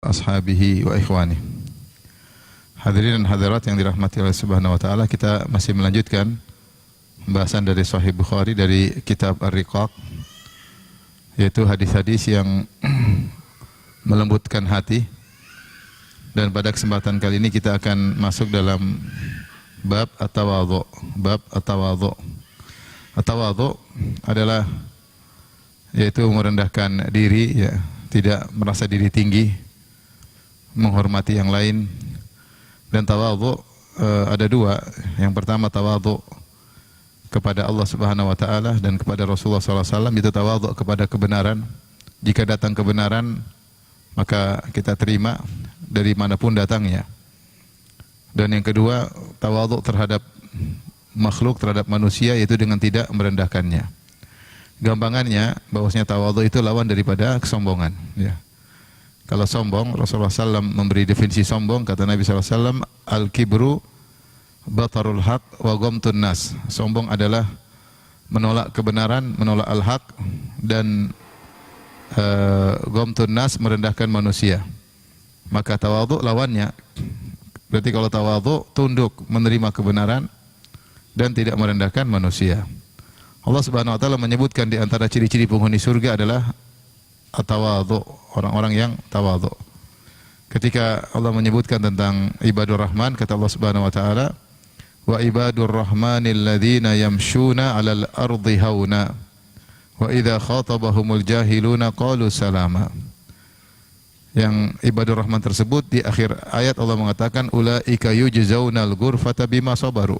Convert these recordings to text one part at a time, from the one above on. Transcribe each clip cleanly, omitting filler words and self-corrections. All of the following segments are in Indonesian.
ashabihi wa ikhwani. Hadirin dan hadirat yang dirahmati oleh Subhanahu wa taala, kita masih melanjutkan pembahasan dari Sahih Bukhari dari kitab Ar-Riqaq, yaitu hadis-hadis yang melembutkan hati. Dan pada kesempatan kali ini kita akan masuk dalam bab at-tawadhu. Bab at-tawadhu. At-tawadhu adalah yaitu merendahkan diri, ya, tidak merasa diri tinggi, menghormati yang lain. Dan tawadhu ada dua. Yang pertama tawadhu kepada Allah Subhanahu wa taala dan kepada Rasulullah sallallahu alaihi wasallam, itu tawadhu kepada kebenaran. Jika datang kebenaran, maka kita terima dari manapun datangnya. Dan yang kedua, tawadhu terhadap makhluk, terhadap manusia, yaitu dengan tidak merendahkannya. Gampangannya bahwasanya tawadhu itu lawan daripada kesombongan, ya. Kalau sombong, Rasulullah SAW memberi definisi sombong, kata Nabi SAW, al-kibru batarul haq wa ghamtun nas. Sombong adalah menolak kebenaran, menolak al-haq, dan ghamtun nas, merendahkan manusia. Maka tawadhu lawannya. Berarti kalau tawadhu, tunduk menerima kebenaran dan tidak merendahkan manusia. Allah Subhanahu wa taala menyebutkan di antara ciri-ciri penghuni surga adalah at-tawadhu, orang-orang yang tawadhu. Ketika Allah menyebutkan tentang ibadur rahman, kata Allah Subhanahu wa taala, wa ibadur rahmanil ladzina yamshuna 'alal ardi hauna wa idza khatabahumul jahiluna qalu salama. Yang ibadur rahman tersebut, di akhir ayat Allah mengatakan ulaika yujzaunal ghurfata bima sabaru.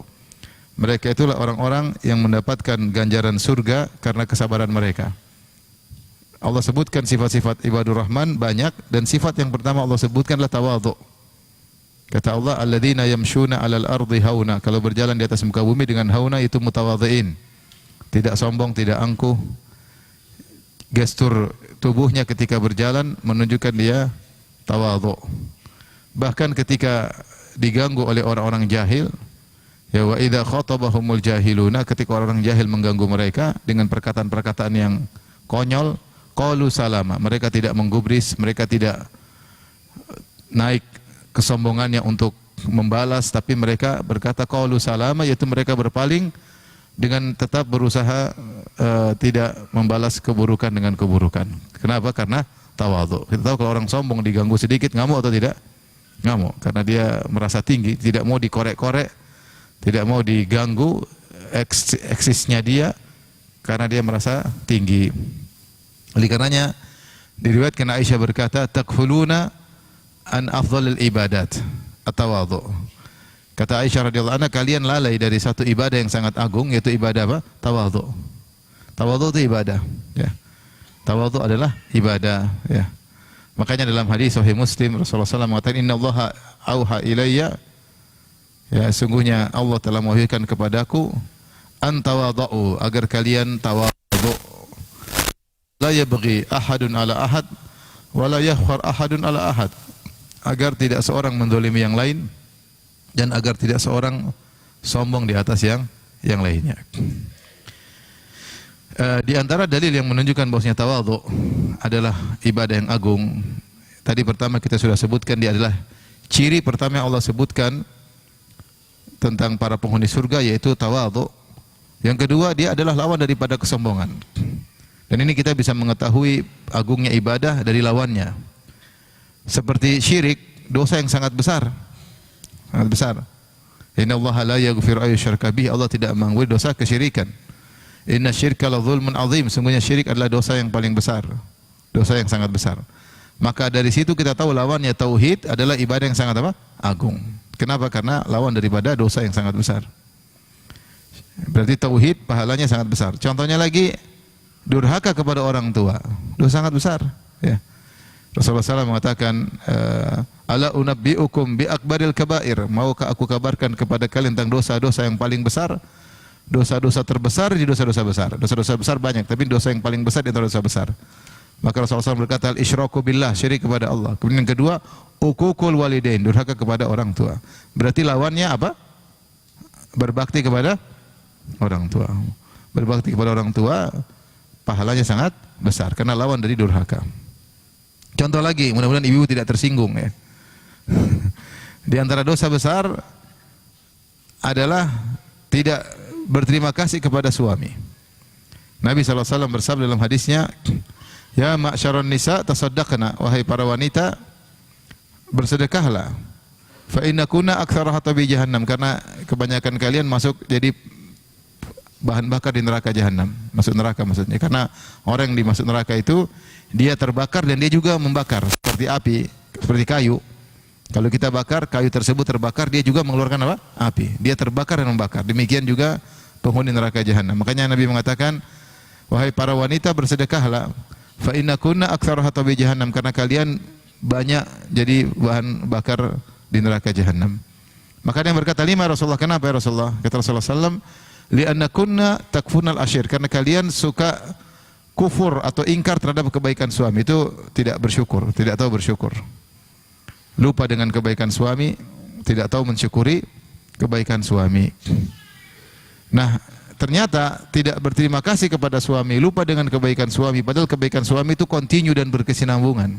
Mereka itulah orang-orang yang mendapatkan ganjaran surga karena kesabaran mereka. Allah sebutkan sifat-sifat ibadur rahman banyak, dan sifat yang pertama Allah sebutkan adalah tawadhu. Kata Allah, alladzina yamshuna 'alal ardi hauna. Kalau berjalan di atas muka bumi dengan hauna, itu mutawadhiin. Tidak sombong, tidak angkuh. Gestur tubuhnya ketika berjalan menunjukkan dia tawadhu. Bahkan ketika diganggu oleh orang-orang jahil, ya, wa idza khatabahumul jahiluna, ketika orang jahil mengganggu mereka dengan perkataan-perkataan yang konyol, qalu salama. Mereka tidak menggubris, mereka tidak naik kesombongannya untuk membalas, tapi mereka berkata qalu salama, yaitu mereka berpaling dengan tetap berusaha tidak membalas keburukan dengan keburukan. Kenapa? Karena tawadhu. Kita tahu kalau orang sombong diganggu sedikit ngamuk atau tidak? Ngamuk, karena dia merasa tinggi, tidak mau dikorek-korek, tidak mau diganggu eksisnya dia, karena dia merasa tinggi. Oleh karenanya diriwayatkan Aisyah berkata, takfuluna an afdhalil ibadat at-tawadhu. Kata Aisyah radhiyallahu anha, kalian lalai dari satu ibadah yang sangat agung, yaitu ibadah apa? Tawadhu. Tawadhu itu ibadah, ya. Tawadhu adalah ibadah, ya. Makanya dalam hadis Sahih Muslim, Rasulullah SAW mengatakan, innallaha auha ilayya, ya, sungguhnya Allah telah mewahyukan kepadaku, an tawadhu, agar kalian tawadhu. La yabghi ahadun ala ahad wa la yakhfar ahadun ala ahad, agar tidak seorang mendolimi yang lain dan agar tidak seorang sombong di atas yang lainnya. Di antara dalil yang menunjukkan bahwasanya tawadhu adalah ibadah yang agung, tadi pertama kita sudah sebutkan, dia adalah ciri pertama yang Allah sebutkan tentang para penghuni surga, yaitu tawadhu. Yang kedua, dia adalah lawan daripada kesombongan. Dan ini kita bisa mengetahui agungnya ibadah dari lawannya. Seperti syirik, dosa yang sangat besar. Sangat besar. Innallaha la yaghfiru ay yushraka bihi, Allah tidak mengampuni dosa kesyirikan. Inna syirka la dzulmun azim, sungguhnya syirik adalah dosa yang paling besar. Dosa yang sangat besar. Maka dari situ kita tahu lawannya tauhid adalah ibadah yang sangat apa? Agung. Kenapa? Karena lawan daripada dosa yang sangat besar. Berarti tauhid pahalanya sangat besar. Contohnya lagi, durhaka kepada orang tua, dosa sangat besar, ya. Rasulullah SAW mengatakan, ala unabbiukum bi akbaril kabair, maukah aku kabarkan kepada kalian tentang dosa-dosa yang paling besar? Dosa-dosa terbesar di dosa-dosa besar. Dosa-dosa besar banyak, tapi dosa yang paling besar di antara dosa besar. Maka Rasulullah SAW berkata, al-isyraku billah, syirik kepada Allah. Kemudian yang kedua, uququl walidain, durhaka kepada orang tua. Berarti lawannya apa? Berbakti kepada orang tua. Berbakti kepada orang tua pahalanya sangat besar karena lawan dari durhaka. Contoh lagi, mudah-mudahan ibu tidak tersinggung ya. Di antara dosa besar adalah tidak berterima kasih kepada suami. Nabi SAW bersabda dalam hadisnya, ya ma'syaron nisa tasaddaqna, wahai para wanita bersedekahlah. Fa innakunna aktsara hatabi jahannam, karena kebanyakan kalian masuk jadi bahan bakar di neraka jahanam. Masuk neraka maksudnya. Karena orang yang dimasuk neraka itu dia terbakar dan dia juga membakar seperti api, seperti kayu. Kalau kita bakar, kayu tersebut terbakar, dia juga mengeluarkan apa? Api. Dia terbakar dan membakar. Demikian juga penghuni neraka jahanam. Makanya Nabi mengatakan, wahai para wanita bersedekahlah, fa innakunna aktsaru hatabi jahannam, karena kalian banyak jadi bahan bakar di neraka jahanam. Maka dia berkata, lima Rasulullah, kenapa ya Rasulullah? Kata Rasulullah sallallahu li'annakunna takfurnal ashir, karena kalian suka kufur atau ingkar terhadap kebaikan suami, itu tidak bersyukur, tidak tahu bersyukur. Lupa dengan kebaikan suami, tidak tahu mensyukuri kebaikan suami. Nah, ternyata tidak berterima kasih kepada suami, lupa dengan kebaikan suami, padahal kebaikan suami itu kontinu dan berkesinambungan.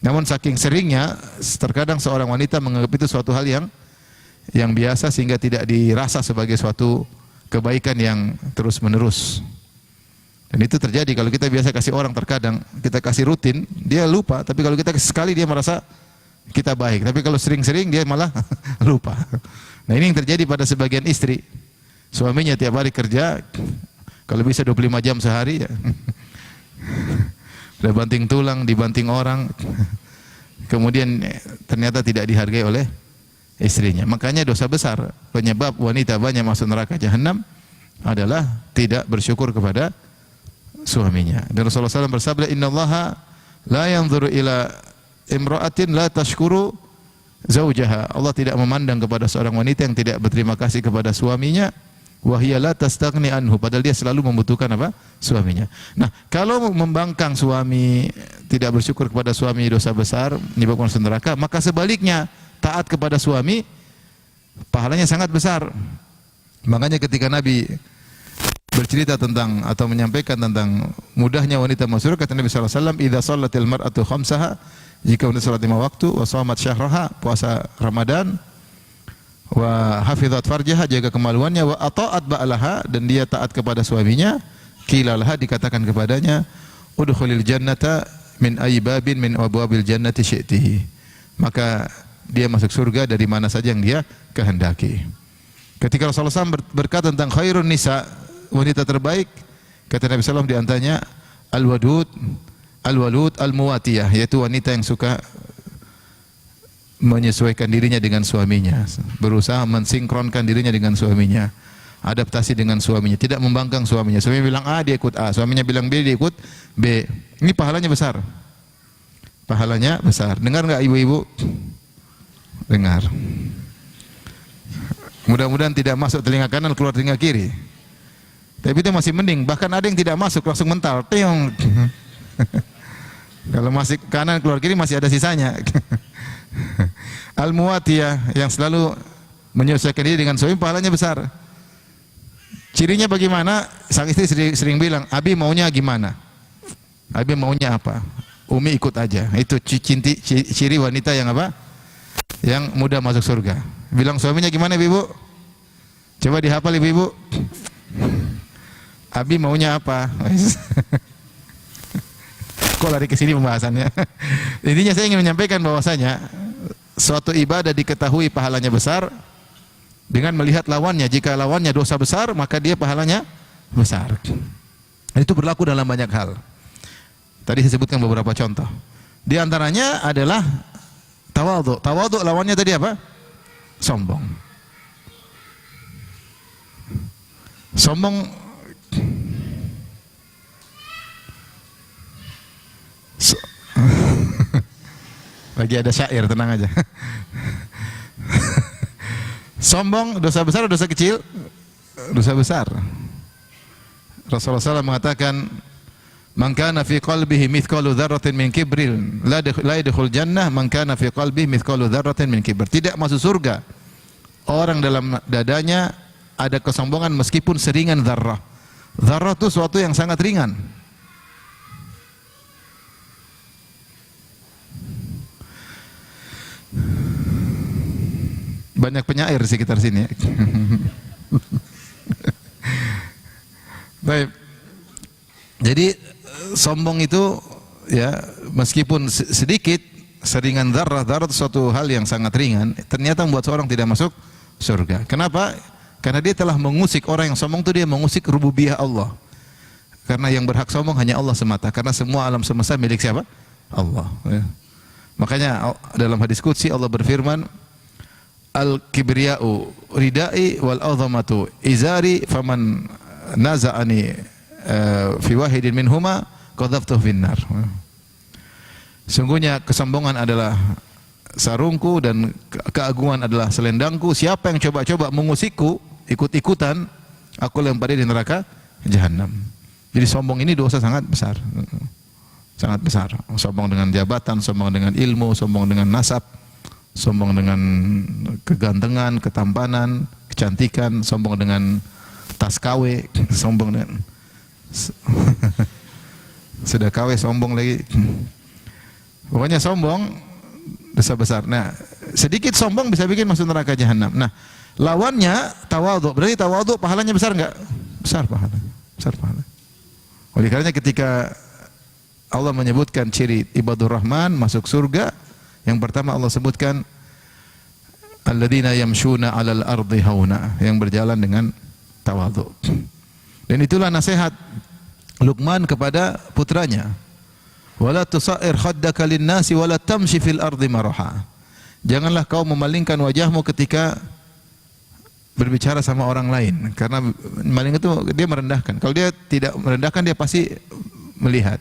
Namun saking seringnya, terkadang seorang wanita menganggap itu suatu hal yang biasa sehingga tidak dirasa sebagai suatu kebaikan yang terus-menerus. Dan itu terjadi kalau kita biasa kasih orang, terkadang kita kasih rutin, dia lupa, tapi kalau kita kasih sekali dia merasa kita baik, tapi kalau sering-sering dia malah lupa. Nah, ini yang terjadi pada sebagian istri. Suaminya tiap hari kerja, kalau bisa 25 jam sehari ya. Udah banting tulang, dibanting orang. Kemudian ternyata tidak dihargai oleh istrinya. Makanya dosa besar penyebab wanita banyak masuk neraka jahanam adalah tidak bersyukur kepada suaminya. Dan Rasulullah SAW bersabda, innallaha la yanzuru ila imra'atin la tashkuru zaujaha. Allah tidak memandang kepada seorang wanita yang tidak berterima kasih kepada suaminya, wa hiya la tastaghni anhu, padahal dia selalu membutuhkan apa? Suaminya. Nah, kalau membangkang suami, tidak bersyukur kepada suami, dosa besar menyebabkan masuk neraka, maka sebaliknya taat kepada suami pahalanya sangat besar. Makanya ketika Nabi bercerita tentang atau menyampaikan tentang mudahnya wanita masuk surga, kata Nabi sallallahu alaihi wasallam, idza shallatil mar'atu khamsaha, jika wanita salat 5 waktu, wa shamat syahraha, puasa Ramadan, wa hafizat farjaha, jaga kemaluannya, wa ata'at ba'laha, dan dia taat kepada suaminya, qilalaha, dikatakan kepadanya, udkhulil jannata min ayyi babin min abwabil jannati syi'tihi, maka dia masuk surga dari mana saja yang dia kehendaki. Ketika Rasulullah SAW berkata tentang khairun nisa, wanita terbaik, kata Nabi SAW di antaranya al-wadud, al-walud, al-muwatiyah, yaitu wanita yang suka menyesuaikan dirinya dengan suaminya, berusaha mensinkronkan dirinya dengan suaminya, adaptasi dengan suaminya, tidak membangkang suaminya. Suaminya bilang A, dia ikut A, suaminya bilang B, dia ikut B. Ini pahalanya besar. Pahalanya besar. Dengar enggak ibu-ibu? Dengar. Mudah-mudahan tidak masuk telinga kanan, keluar telinga kiri. Tapi itu masih mending. Bahkan ada yang tidak masuk, langsung mental. Tiong. Kalau masih kanan, keluar kiri masih ada sisanya. Al-muwatiyah, yang selalu menyesuaikan diri dengan suami, pahalanya besar. Cirinya bagaimana? Sang istri sering bilang, Abi maunya gimana? Abi maunya apa? Umi ikut aja. Itu ciri wanita yang apa? Yang mudah masuk surga. Bilang suaminya gimana ibu? Coba dihafal ibu. Abi maunya apa? Kok lari ke sini pembahasannya? Intinya saya ingin menyampaikan bahwasanya suatu ibadah diketahui pahalanya besar dengan melihat lawannya. Jika lawannya dosa besar, maka dia pahalanya besar. Itu berlaku dalam banyak hal. Tadi saya sebutkan beberapa contoh. Di antaranya adalah tawadhu. Tawadhu lawannya tadi apa? Sombong. Sombong lagi ada syair, tenang aja. Sombong dosa besar atau dosa kecil? Dosa besar. Rasulullah SAW mengatakan, man kana fi qalbihi mithqalu dzarratin min kibrin la yadkhul jannah man kana fi qalbihi mithqalu dzarratin min kibr. Tidak masuk surga orang dalam dadanya ada kesombongan meskipun seringan dzarrah. Dzarrah itu suatu yang sangat ringan. Banyak penyair di sekitar sini. Baik. Jadi sombong itu ya meskipun sedikit, seringan darah itu suatu hal yang sangat ringan, ternyata membuat seorang tidak masuk surga. Kenapa? Karena dia telah mengusik, orang yang sombong itu dia mengusik rububiyah Allah. Karena yang berhak sombong hanya Allah semata. Karena semua alam semesta milik siapa? Allah. Ya. Makanya dalam hadis qudsi Allah berfirman, Al-kibriya'u ridai wal azamatu izari faman naza'ani fi wahidin minhuma qadhaftuhu finnar. Sungguhnya kesombongan adalah sarungku dan keagungan adalah selendangku. Siapa yang coba-coba mengusikku, ikut-ikutan, aku lempar dia di neraka jahanam. Jadi sombong ini dosa sangat besar. Sangat besar. Sombong dengan jabatan, sombong dengan ilmu, sombong dengan nasab, sombong dengan kegantengan, ketampanan, kecantikan, sombong dengan tas KW, sombong dengan sudah KW sombong lagi. Pokoknya sombong dosa besar. Nah, sedikit sombong bisa bikin masuk neraka jahanam. Nah, lawannya tawadhu. Berarti tawadhu pahalanya besar enggak? Besar pahalanya. Besar pahalanya. Oleh karenanya ketika Allah menyebutkan ciri ibadur rahman masuk surga, yang pertama Allah sebutkan alladzina yamshuna 'alal ardi hauna, yang berjalan dengan tawadhu. Dan itulah nasihat Luqman kepada putranya. Wala tusair khaddaka lin-nasi wala tamshi fil ardi maraha. Janganlah kau memalingkan wajahmu ketika berbicara sama orang lain, karena maling itu dia merendahkan. Kalau dia tidak merendahkan, dia pasti melihat.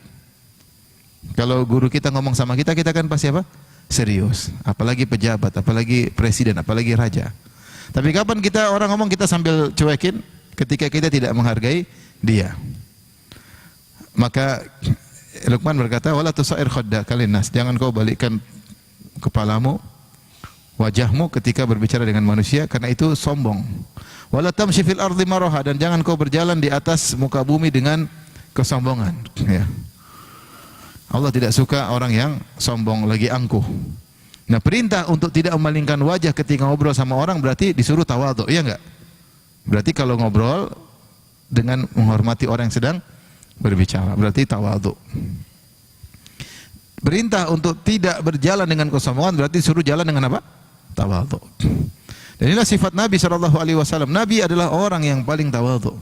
Kalau guru kita ngomong sama kita, kita kan pasti apa? Serius. Apalagi pejabat, apalagi presiden, apalagi raja. Tapi kapan kita orang ngomong kita sambil cuekin? Ketika kita tidak menghargai dia. Maka Luqman berkata, wala tusair khaddaka linnas. Jangan kau balikkan kepalamu, wajahmu ketika berbicara dengan manusia, karena itu sombong. Wala tamshi fil ardi maraha, dan jangan kau berjalan di atas muka bumi dengan kesombongan. Ya. Allah tidak suka orang yang sombong lagi angkuh. Nah, perintah untuk tidak memalingkan wajah ketika ngobrol sama orang berarti disuruh tawadhu, iya enggak? Berarti kalau ngobrol dengan menghormati orang yang sedang berbicara, berarti tawadhu. Perintah untuk tidak berjalan dengan kesombongan berarti suruh jalan dengan apa? Tawadhu. Dan inilah sifat Nabi SAW. Nabi adalah orang yang paling tawadhu.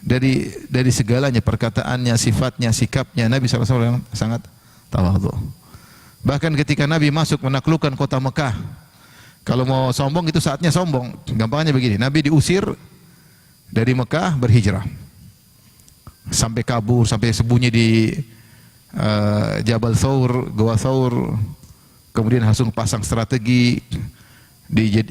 Dari segalanya, perkataannya, sifatnya, sikapnya, Nabi SAW sangat tawadhu. Bahkan ketika Nabi masuk menaklukkan kota Mekah, kalau mau sombong itu saatnya sombong. Gampangnya begini, Nabi diusir dari Mekah, berhijrah. Sampai kabur, sampai sembunyi di Jabal Thawr, Goa Thawr, kemudian langsung pasang strategi,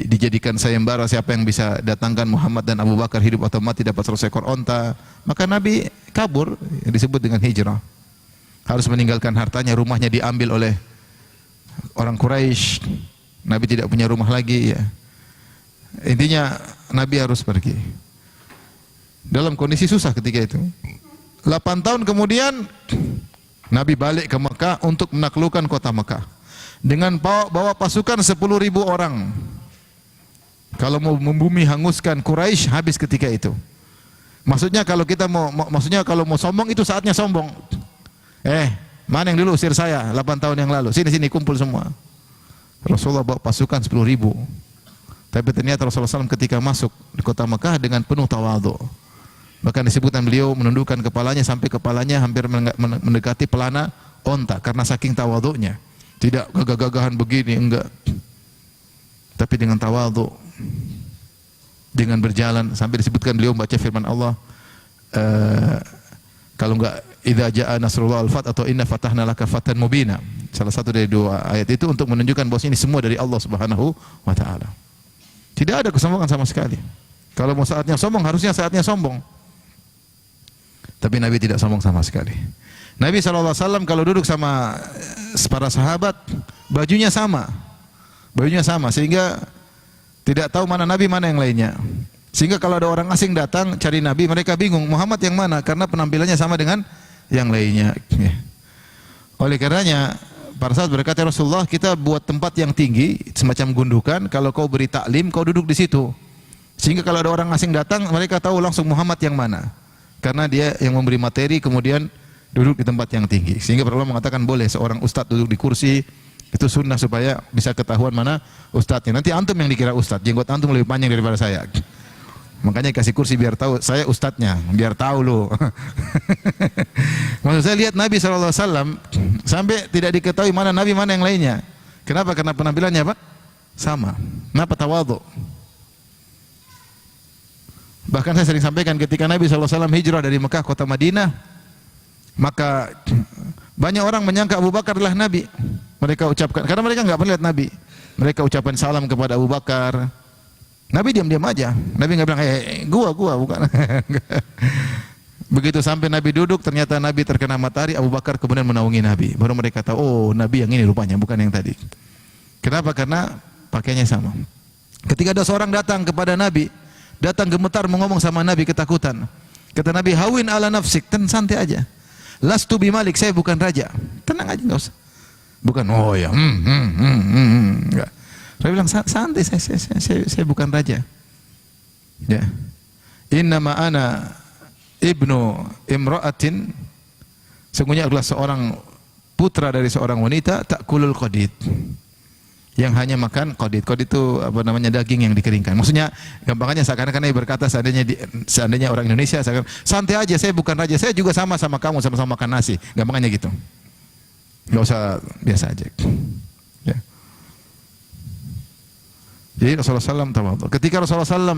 dijadikan sayembara siapa yang bisa datangkan Muhammad dan Abu Bakar hidup atau mati dapat 100 ekor onta. Maka Nabi kabur, yang disebut dengan hijrah. Harus meninggalkan hartanya, rumahnya diambil oleh orang Quraisy. Nabi tidak punya rumah lagi ya. Intinya Nabi harus pergi. Dalam kondisi susah ketika itu. 8 tahun kemudian Nabi balik ke Mekah untuk menaklukkan kota Mekah dengan bawa pasukan 10.000 orang. Kalau mau membumi hanguskan Quraisy habis ketika itu. Maksudnya kalau kita kalau mau sombong itu saatnya sombong. Mana yang dulu usir saya 8 tahun yang lalu? Sini kumpul semua. Rasulullah bawa pasukan 10.000. Tapi ternyata Rasulullah SAW ketika masuk di kota Mekah dengan penuh tawadhu. Bahkan disebutkan beliau menundukkan kepalanya sampai kepalanya hampir mendekati pelana onta karena saking tawadhunya. Tidak gagah-gagahan begini, enggak. Tapi dengan tawadhu, dengan berjalan sampai disebutkan beliau membaca firman Allah, kalau enggak idza jaa nasrullah al-fath atau inna fatahna laka fatan mubina. Salah satu dari 2 ayat itu untuk menunjukkan bahwa ini semua dari Allah Subhanahu wa taala. Tidak ada kesombongan sama sekali. Kalau mau saatnya sombong, harusnya saatnya sombong. Tapi Nabi tidak sombong sama sekali. Nabi SAW kalau duduk sama para sahabat, bajunya sama. Bajunya sama, sehingga tidak tahu mana Nabi, mana yang lainnya. Sehingga kalau ada orang asing datang cari Nabi, mereka bingung, Muhammad yang mana? Karena penampilannya sama dengan yang lainnya. Oleh karenanya, para sahabat berkata, "Ya Rasulullah, kita buat tempat yang tinggi semacam gundukan, kalau kau beri taklim kau duduk di situ. Sehingga kalau ada orang asing datang mereka tahu langsung Muhammad yang mana. Karena dia yang memberi materi kemudian duduk di tempat yang tinggi." Sehingga para ulama mengatakan boleh seorang ustadz duduk di kursi, itu sunnah supaya bisa ketahuan mana ustadznya. Nanti antum yang dikira ustadz, jenggot antum lebih panjang daripada saya. Makanya kasih kursi biar tahu saya ustadznya, biar tahu lo. Maksud saya lihat Nabi SAW sampai tidak diketahui mana Nabi mana yang lainnya. Kenapa? Karena penampilannya apa? Sama. Kenapa tawadhu? Bahkan saya sering sampaikan ketika Nabi SAW hijrah dari Mekah kota Madinah, maka banyak orang menyangka Abu Bakar adalah Nabi. Mereka ucapkan, karena mereka nggak pernah lihat Nabi. Mereka ucapkan salam kepada Abu Bakar. Nabi diam-diam aja. Nabi nggak bilang, gua bukan. Begitu sampai Nabi duduk, ternyata Nabi terkena matahari. Abu Bakar kemudian menaungi Nabi. Baru mereka tahu, oh Nabi yang ini rupanya, bukan yang tadi. Kenapa? Karena pakainya sama. Ketika ada seorang datang kepada Nabi, datang gemetar mau ngomong sama Nabi ketakutan. Kata Nabi, hawin ala nafsik, santai aja. Lastu bimalik, saya bukan raja. Tenang aja, nggak usah. Bukan, oh ya, enggak. Saya bilang santai, saya bukan raja. Ya. Innama ana ibnu imra'atin, sesungguhnya adalah seorang putra dari seorang wanita, takulul qadid, yang hanya makan qadid. Qadid itu apa namanya, daging yang dikeringkan. Maksudnya gampangnya seakan-akan dia berkata seandainya orang Indonesia santai aja, saya bukan raja, saya juga sama kamu, sama-sama makan nasi. Gampangnya gitu. Enggak usah, biasa aja. Ya. Jadi Rasulullah SAW tawadhu. Ketika Rasulullah SAW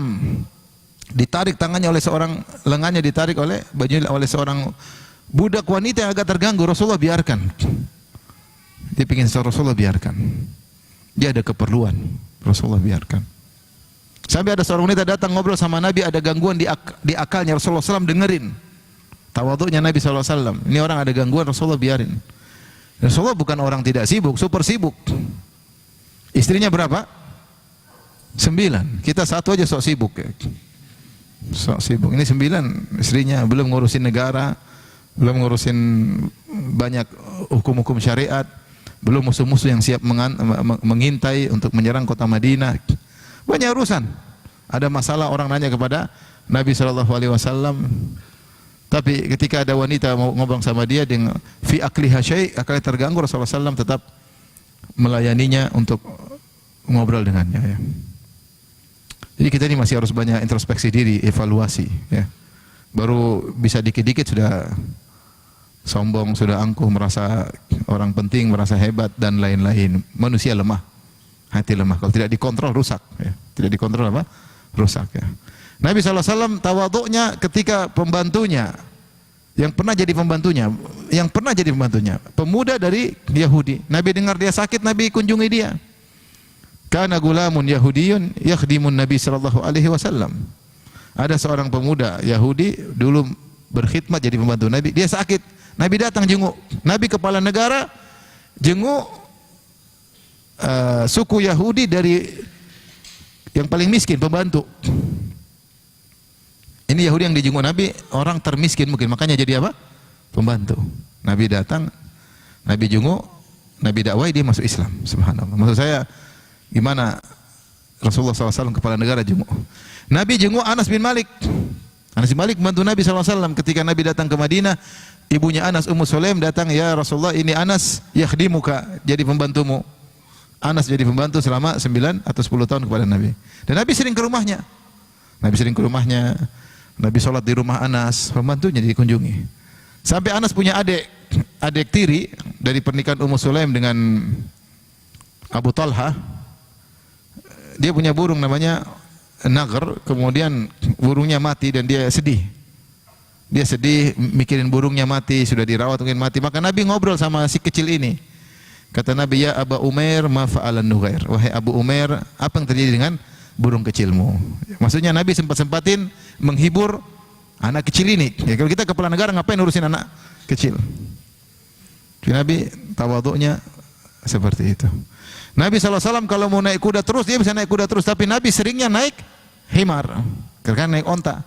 ditarik tangannya oleh seorang, lengannya ditarik oleh bajunya oleh seorang budak wanita yang agak terganggu, Rasulullah biarkan. Dia ingin Rasulullah biarkan. Dia ada keperluan, Rasulullah biarkan. Sampai ada seorang wanita datang ngobrol sama Nabi, ada gangguan di akalnya, Rasulullah SAW dengerin. Tawadhunya Nabi SAW. Ini orang ada gangguan, Rasulullah biarin. Rasulullah bukan orang tidak sibuk, super sibuk. Istrinya berapa? 9. Kita satu aja sok sibuk ya. Sok sibuk. Ini 9 istrinya, belum ngurusin negara, belum ngurusin banyak hukum-hukum syariat, belum musuh-musuh yang siap mengintai untuk menyerang kota Madinah. Banyak urusan. Ada masalah, orang nanya kepada Nabi SAW. Tapi ketika ada wanita mau ngobrol sama dia dengan fi akliha syai', akalnya terganggu, Rasulullah SAW tetap melayaninya untuk ngobrol dengannya ya. Jadi kita ini masih harus banyak introspeksi diri, evaluasi ya. Baru bisa dikit-dikit sudah sombong, sudah angkuh, merasa orang penting, merasa hebat dan lain-lain. Manusia lemah, hati lemah. Kalau tidak dikontrol rusak ya. Tidak dikontrol apa? Rusak ya. Nabi SAW tawadhu'nya ketika pembantunya yang pernah jadi pembantunya, pemuda dari Yahudi. Nabi dengar dia sakit, Nabi kunjungi dia. Kana gulamun Yahudiyun yakhdimun Nabi sallallahu alaihi wasallam. Ada seorang pemuda Yahudi dulu berkhidmat jadi pembantu Nabi. Dia sakit. Nabi datang jenguk. Nabi kepala negara jenguk suku Yahudi dari yang paling miskin, pembantu. Ini Yahudi yang dijenguk Nabi, orang termiskin mungkin, makanya jadi apa? Pembantu. Nabi datang, Nabi jenguk, Nabi dakwah, dia masuk Islam. Subhanallah. Maksud saya, gimana Rasulullah SAW kepala negara jenguk. Nabi jenguk Anas bin Malik. Anas bin Malik membantu Nabi SAW. Ketika Nabi datang ke Madinah, ibunya Anas, Ummu Sulaim datang, ya Rasulullah, ini Anas yakhdimuka, jadi pembantumu. Anas jadi pembantu selama 9 atau 10 tahun kepada Nabi. Dan Nabi sering ke rumahnya. Nabi sholat di rumah Anas, pembantunya dikunjungi. Sampai Anas punya adik tiri dari pernikahan Ummu Sulaim dengan Abu Talha. Dia punya burung namanya Nagr, kemudian burungnya mati dan dia sedih. Dia sedih mikirin burungnya mati, sudah dirawat mungkin mati. Maka Nabi ngobrol sama si kecil ini. Kata Nabi, ya Aba Umair ma fa'alan Nughair. Wahai Abu Umair, apa yang terjadi dengan burung kecilmu? Maksudnya Nabi sempat-sempatin menghibur anak kecil ini. Ya, kalau kita kepala negara ngapain urusin anak kecil? Jadi Nabi tawadhu'nya seperti itu. Nabi SAW kalau mau naik kuda terus, dia bisa naik kuda terus. Tapi Nabi seringnya naik himar. Karena naik onta.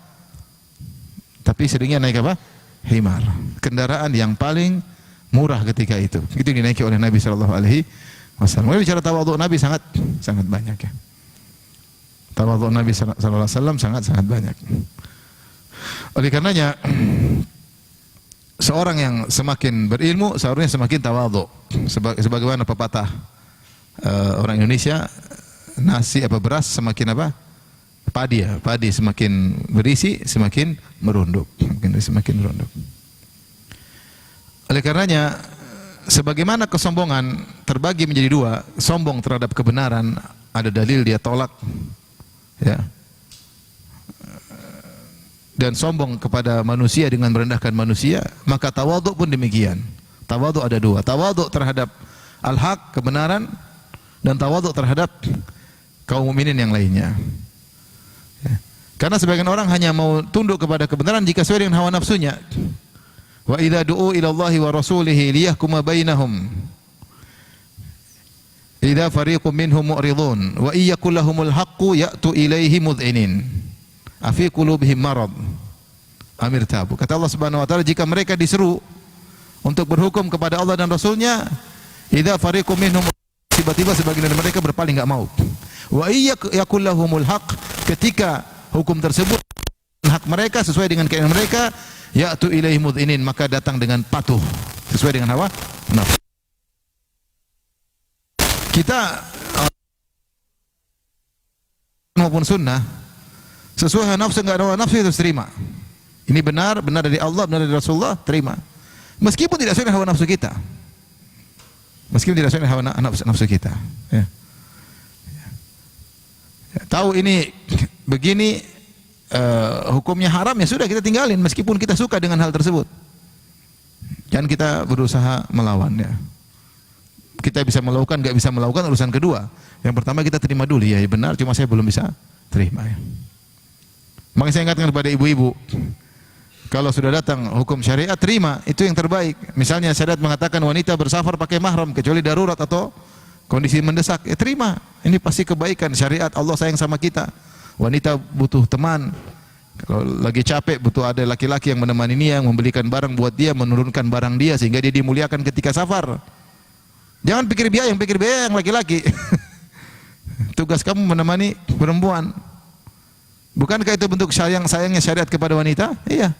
Tapi seringnya naik apa? Himar. Kendaraan yang paling murah ketika itu. Itu dinaiki oleh Nabi sallallahu alaihi wasallam. Bicara tawadhu Nabi sangat banyak ya. Tawadhu Nabi sallallahu alaihi wasallam sangat banyak. Oleh karenanya seorang yang semakin berilmu seharusnya semakin tawadhu. Sebagaimana pepatah orang Indonesia, nasi apa beras semakin apa? Padi semakin berisi semakin merunduk. Oleh karenanya sebagaimana kesombongan terbagi menjadi dua, sombong terhadap kebenaran, ada dalil dia tolak, ya. Dan sombong kepada manusia dengan merendahkan manusia, maka tawadhu pun demikian. Tawadhu ada dua, tawadhu terhadap al-haq, kebenaran, dan tawadhu terhadap kaum mukminin yang lainnya. Ya. Karena sebagian orang hanya mau tunduk kepada kebenaran jika sesuai dengan hawa nafsunya. Wa idza du'u ila Allahi wa rasulihi liyahkuma bainahum idza fariqun minhum mu'ridun wa iyyakul lahumul haqqu ya'tu ilaihi mud'inin afi qulubihim marad amir tabu. Kata Allah Subhanahu wa taala, jika mereka diseru untuk berhukum kepada Allah dan Rasulnya, idza fariqun minhum, tiba-tiba sebagian dari mereka berpaling, enggak mau. Wa iyyakul lahumul haqq, ketika hukum tersebut hak mereka sesuai dengan keinginan mereka, ya'tu ilaihi mud'inin, maka datang dengan patuh sesuai dengan hawa nafsu. Kita maupun sunnah sesuai hawa nafsu, enggak ada hawa nafsu itu terima. Ini benar dari Allah, benar dari Rasulullah, terima. Meskipun tidak sesuai dengan hawa nafsu kita. Meskipun tidak sesuai dengan hawa nafsu kita. Ya. Tahu ini begini hukumnya haram, ya sudah kita tinggalin meskipun kita suka dengan hal tersebut. Jangan kita berusaha melawan ya. Kita bisa melakukan, enggak bisa melakukan urusan kedua. Yang pertama kita terima dulu, ya benar, cuma saya belum bisa terima ya. Makanya saya ingatkan kepada ibu-ibu, kalau sudah datang hukum syariat terima, itu yang terbaik. Misalnya syariat mengatakan wanita bersafar pakai mahram kecuali darurat atau kondisi mendesak, ya terima. Ini pasti kebaikan syariat, Allah sayang sama kita. Wanita butuh teman, kalau lagi capek butuh ada laki-laki yang menemani dia, yang membelikan barang buat dia, menurunkan barang dia sehingga dia dimuliakan ketika safar. Jangan pikir biaya yang laki-laki. Tugas kamu menemani perempuan. Bukankah itu bentuk sayangnya syariat kepada wanita? Iya.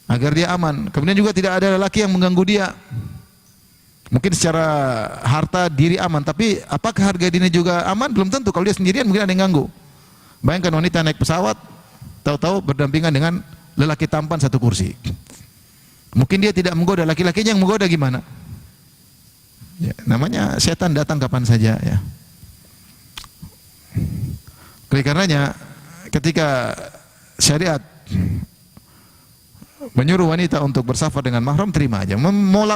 Agar dia aman. Kemudian juga tidak ada lelaki yang mengganggu dia. Mungkin secara harta diri aman, tapi apakah harga dirinya juga aman? Belum tentu. Kalau dia sendirian mungkin ada yang ganggu. Bayangkan wanita naik pesawat, tahu-tahu berdampingan dengan lelaki tampan satu kursi. Mungkin dia tidak menggoda, laki-lakinya yang menggoda gimana? Ya, namanya setan datang kapan saja ya. Oleh karenanya ketika syariat menyuruh wanita untuk bersafar dengan mahram, terima aja.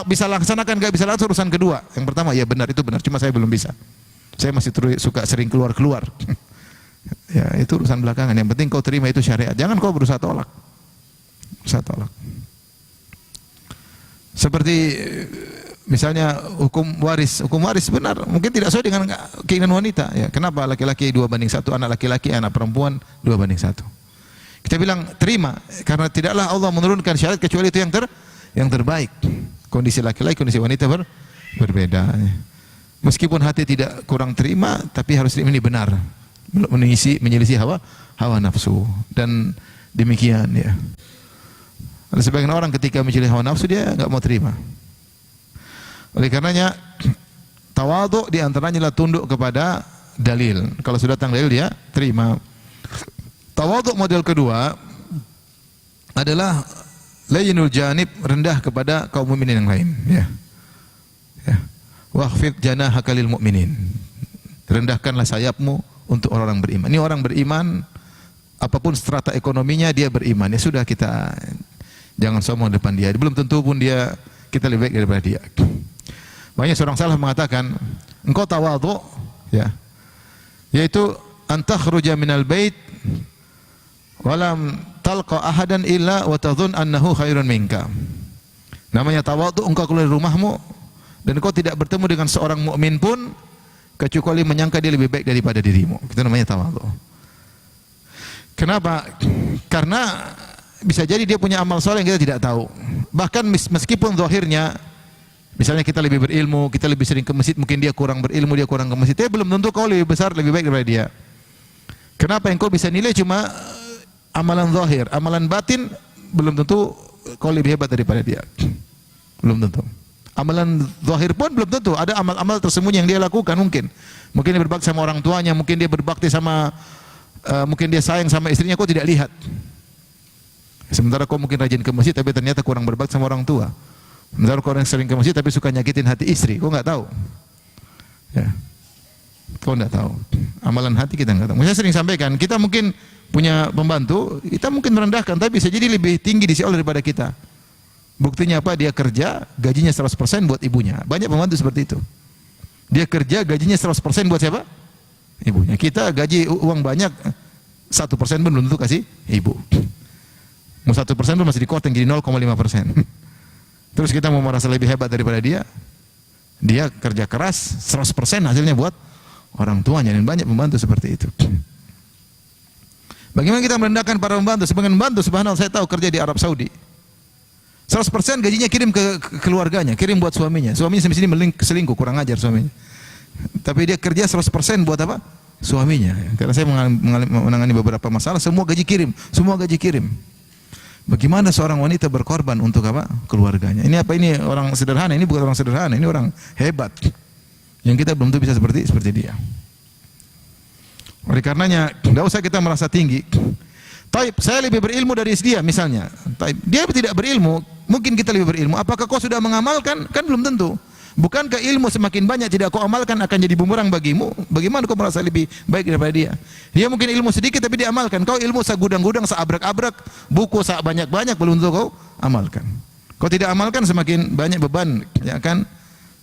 Bisa laksanakan, enggak bisa laksanakan urusan kedua. Yang pertama, ya benar, itu benar, cuma saya belum bisa. Saya masih suka sering keluar. Ya, itu urusan belakangan. Yang penting kau terima itu syariat. Jangan kau berusaha tolak. Seperti misalnya hukum waris benar, mungkin tidak sesuai dengan keinginan wanita. Ya, kenapa laki-laki 2:1, anak laki-laki, anak perempuan 2:1? Kita bilang terima, karena tidaklah Allah menurunkan syariat kecuali itu yang terbaik. Kondisi laki-laki, kondisi wanita berbeda. Meskipun hati tidak kurang terima, tapi harus terima ini benar, menyelisih hawa nafsu, dan demikian ya. Ada sebagian orang ketika menyelisih hawa nafsu dia enggak mau terima. Oleh karenanya tawadhu di antaranya adalah tunduk kepada dalil. Kalau sudah datang dalil dia terima. Tawadhu model kedua adalah layyinul janib, rendah kepada kaum mukminin yang lain ya. Wakhfid janahaka lil mu'minin. Rendahkanlah sayapmu untuk orang-orang beriman. Ini orang beriman, apapun strata ekonominya dia beriman. Ya sudah, kita jangan sombong depan dia. Belum tentu pun kita lebih baik daripada dia. Makanya seorang salaf mengatakan, engkau tawadhu ya, yaitu antakhruja minal bait walam talqa ahadan illa wa tadhun annahu khairun minka. Namanya tawadhu, engkau keluar dari rumahmu dan engkau tidak bertemu dengan seorang mukmin pun kecuali menyangka dia lebih baik daripada dirimu. Itu namanya tawadhu. Kenapa? Karena bisa jadi dia punya amal soleh yang kita tidak tahu. Bahkan meskipun zahirnya, misalnya kita lebih berilmu, kita lebih sering ke masjid, mungkin dia kurang berilmu, dia kurang ke masjid, dia belum tentu kau lebih besar, lebih baik daripada dia. Kenapa? Yang kau bisa nilai cuma amalan zahir, amalan batin belum tentu kau lebih hebat daripada dia. Belum tentu. Amalan zahir pun belum tentu. Ada amal-amal tersembunyi yang dia lakukan mungkin. Mungkin dia berbakti sama orang tuanya, mungkin dia berbakti sama mungkin dia sayang sama istrinya, kau tidak lihat. Sementara kau mungkin rajin ke masjid tapi ternyata kurang berbakti sama orang tua. Sementara kau orang sering ke masjid tapi suka nyakitin hati istri, kau enggak tahu. Ya. Kau enggak tahu. Amalan hati kita enggak tahu. Saya sering sampaikan, kita mungkin punya pembantu, kita mungkin merendahkan tapi bisa jadi lebih tinggi di sisi Allah daripada kita. Buktinya apa? Dia kerja, gajinya 100% buat ibunya. Banyak pembantu seperti itu. Dia kerja, gajinya 100% buat siapa? Ibunya. Kita gaji uang banyak, 1% pun belum tentu kasih ibu. Mau 1% pun masih dikoteng jadi 0,5%. Terus kita mau merasa lebih hebat daripada dia. Dia kerja keras, 100% hasilnya buat orang tuanya. Dan banyak pembantu seperti itu. Bagaimana kita merendahkan para pembantu? Sebagian pembantu, subhanallah, saya tahu kerja di Arab Saudi. 100% gajinya kirim ke keluarganya, kirim buat suaminya. Suaminya sampai sini selingkuh, kurang ajar suaminya. Tapi dia kerja 100% buat apa? Suaminya. Karena saya menangani beberapa masalah, semua gaji kirim, semua gaji kirim. Bagaimana seorang wanita berkorban untuk apa? Keluarganya. Ini apa? Ini orang sederhana, ini bukan orang sederhana, ini orang hebat. Yang kita belum tentu bisa seperti dia. Oleh karenanya, tidak usah kita merasa tinggi. Taib, saya lebih berilmu dari dia misalnya. Taib, dia tidak berilmu, mungkin kita lebih berilmu. Apakah kau sudah mengamalkan? Kan belum tentu. Bukankah ilmu semakin banyak tidak kau amalkan akan jadi bumerang bagimu? Bagaimana kau merasa lebih baik daripada dia? Dia mungkin ilmu sedikit tapi dia amalkan. Kau ilmu segudang-gudang, seabrak-abrak, buku banyak-banyak belum tentu kau amalkan. Kau tidak amalkan semakin banyak beban yang akan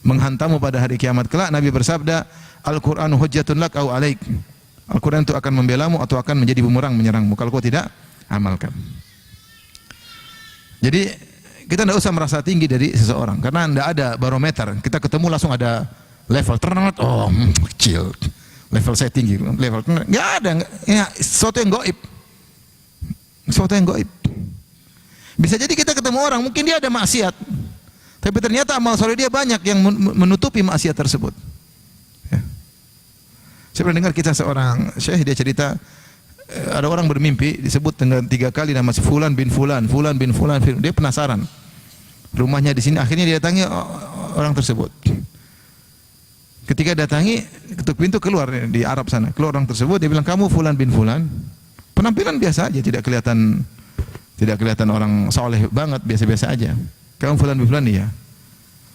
menghantamu pada hari kiamat kelak. Nabi bersabda, Al-Qur'anu hujjatun lak au alaik. Al-Quran itu akan membelamu atau akan menjadi bumerang menyerangmu kalau kau tidak amalkan. Jadi kita tidak usah merasa tinggi dari seseorang karena tidak ada barometer. Kita ketemu langsung ada level ternak. Oh, kecil. Level saya tinggi. Level enggak ada. Ya, sesuatu yang gaib. Sesuatu yang gaib. Bisa jadi kita ketemu orang, mungkin dia ada maksiat, tapi ternyata amal soleh dia banyak yang menutupi maksiat tersebut. Saya pernah dengar kisah seorang syekh, dia cerita ada orang bermimpi disebut dengan 3 kali nama Fulan bin Fulan, Fulan bin Fulan. Dia penasaran. Rumahnya di sini, akhirnya dia datangi orang tersebut. Ketika datangi, ketuk pintu, keluar di Arab sana. Keluar orang tersebut, dia bilang, "Kamu Fulan bin Fulan?" Penampilan biasa aja, tidak kelihatan orang soleh banget, biasa-biasa aja. "Kamu Fulan bin Fulan?" "Iya."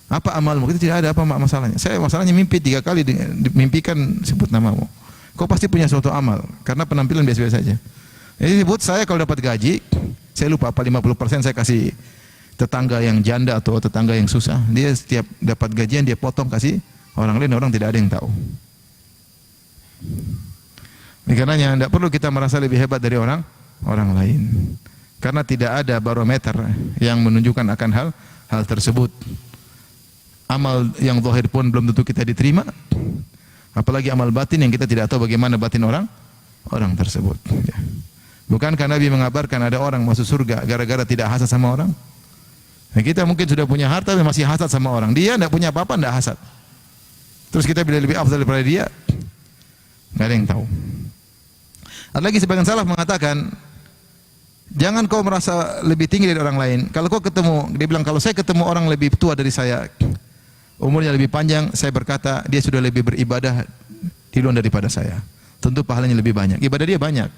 "Apa amalmu?" "Kita tidak ada apa masalahnya." "Saya masalahnya mimpi 3 kali dimimpikan sebut namamu." "Kau pasti punya suatu amal karena penampilan biasa-biasa saja." Jadi sebut, saya kalau dapat gaji, saya lupa apa 50% saya kasih tetangga yang janda atau tetangga yang susah. Dia setiap dapat gajian dia potong kasih orang lain, orang tidak ada yang tahu. Ini karenanya tidak perlu kita merasa lebih hebat dari orang lain. Karena tidak ada barometer yang menunjukkan akan hal tersebut. Amal yang zahir pun belum tentu kita diterima, apalagi amal batin yang kita tidak tahu bagaimana batin orang tersebut. Bukankah Nabi mengabarkan ada orang masuk surga gara-gara tidak hasad sama orang? Nah, kita mungkin sudah punya harta tapi masih hasad sama orang. Dia tidak punya apa-apa, tidak hasad. Terus kita bila lebih afdal daripada dia, tidak ada yang tahu. Ada lagi sebagian salaf mengatakan, jangan kau merasa lebih tinggi dari orang lain. Kalau kau ketemu, dia bilang, kalau saya ketemu orang lebih tua dari saya, umurnya lebih panjang, saya berkata dia sudah lebih beribadah di luar daripada saya. Tentu pahalanya lebih banyak. Ibadah dia banyak.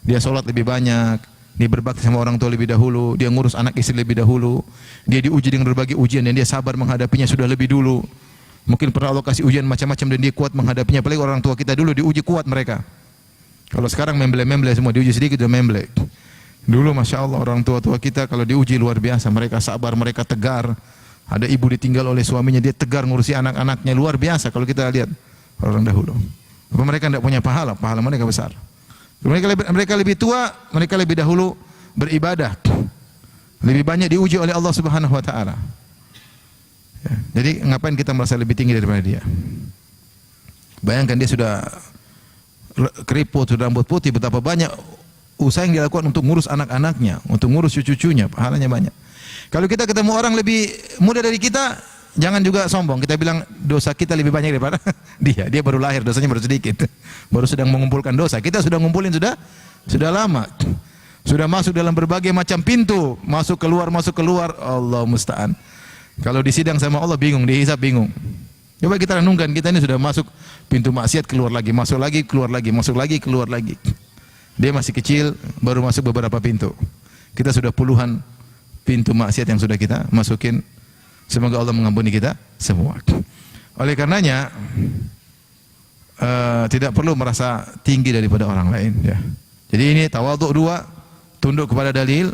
Dia sholat lebih banyak, dia berbakti sama orang tua lebih dahulu, dia ngurus anak istri lebih dahulu, dia diuji dengan berbagai ujian dan dia sabar menghadapinya sudah lebih dulu. Mungkin pernah Allah kasih ujian macam-macam dan dia kuat menghadapinya. Apalagi orang tua kita dulu diuji kuat mereka. Kalau sekarang memble-memble semua, diuji sedikit sudah memble. Dulu Masya Allah orang tua-tua kita kalau diuji luar biasa, mereka sabar, mereka tegar. Ada ibu ditinggal oleh suaminya, dia tegar ngurusi anak-anaknya, luar biasa kalau kita lihat orang dahulu. Apa mereka tidak punya pahala? Pahala mereka besar. Mereka lebih tua, mereka lebih dahulu beribadah, lebih banyak diuji oleh Allah Subhanahu Wa Taala. Ya, jadi ngapain kita merasa lebih tinggi daripada dia? Bayangkan dia sudah keriput, sudah rambut putih, betapa banyak usaha yang dilakukan untuk ngurus anak-anaknya, untuk ngurus cucu-cucunya, pahalanya banyak. Kalau kita ketemu orang lebih muda dari kita, jangan juga sombong. Kita bilang dosa kita lebih banyak daripada dia. Dia baru lahir, dosanya baru sedikit. Baru sedang mengumpulkan dosa. Kita sudah ngumpulin sudah lama. Sudah masuk dalam berbagai macam pintu, masuk keluar. Allah musta'an. Kalau di sidang sama Allah bingung, dihisab bingung. Coba kita renungkan, kita ini sudah masuk pintu maksiat, keluar lagi, masuk lagi, keluar lagi, masuk lagi, keluar lagi. Dia masih kecil, baru masuk beberapa pintu. Kita sudah puluhan pintu maksiat yang sudah kita masukin. Semoga Allah mengampuni kita semua. Oleh karenanya tidak perlu merasa tinggi daripada orang lain, ya. Jadi ini tawadhu dua, tunduk kepada dalil,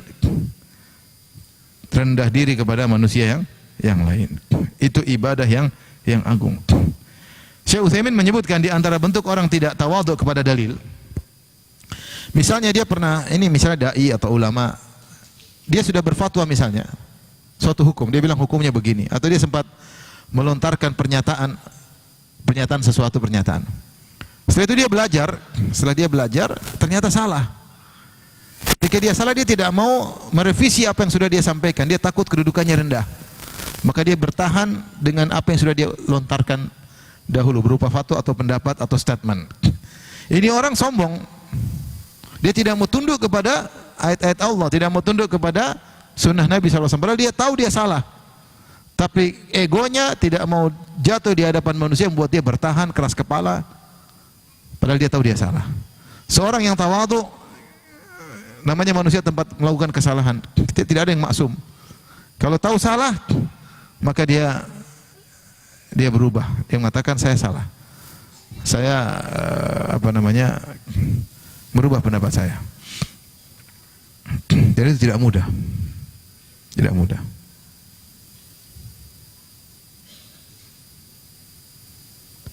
rendah diri kepada manusia yang lain. Itu ibadah yang agung. Syekh Utsaimin menyebutkan di antara bentuk orang tidak tawadhu kepada dalil. Misalnya dia pernah, ini misalnya dai atau ulama, dia sudah berfatwa misalnya suatu hukum, dia bilang hukumnya begini, atau dia sempat melontarkan pernyataan sesuatu pernyataan. Setelah itu dia belajar, ternyata salah. Ketika dia salah, dia tidak mau merevisi apa yang sudah dia sampaikan, dia takut kedudukannya rendah. Maka dia bertahan dengan apa yang sudah dia lontarkan dahulu, berupa fatwa atau pendapat atau statement. Ini orang sombong. Dia tidak mau tunduk kepada ayat-ayat Allah, tidak mau tunduk kepada sunnah Nabi SAW. Padahal dia tahu dia salah, tapi egonya tidak mau jatuh di hadapan manusia, membuat dia bertahan keras kepala. Padahal dia tahu dia salah. Seorang yang tawadhu, namanya manusia tempat melakukan kesalahan. Tidak ada yang maksum. Kalau tahu salah, maka dia berubah. Dia mengatakan saya salah. Saya merubah pendapat saya. Jadi itu tidak mudah. Tidak mudah.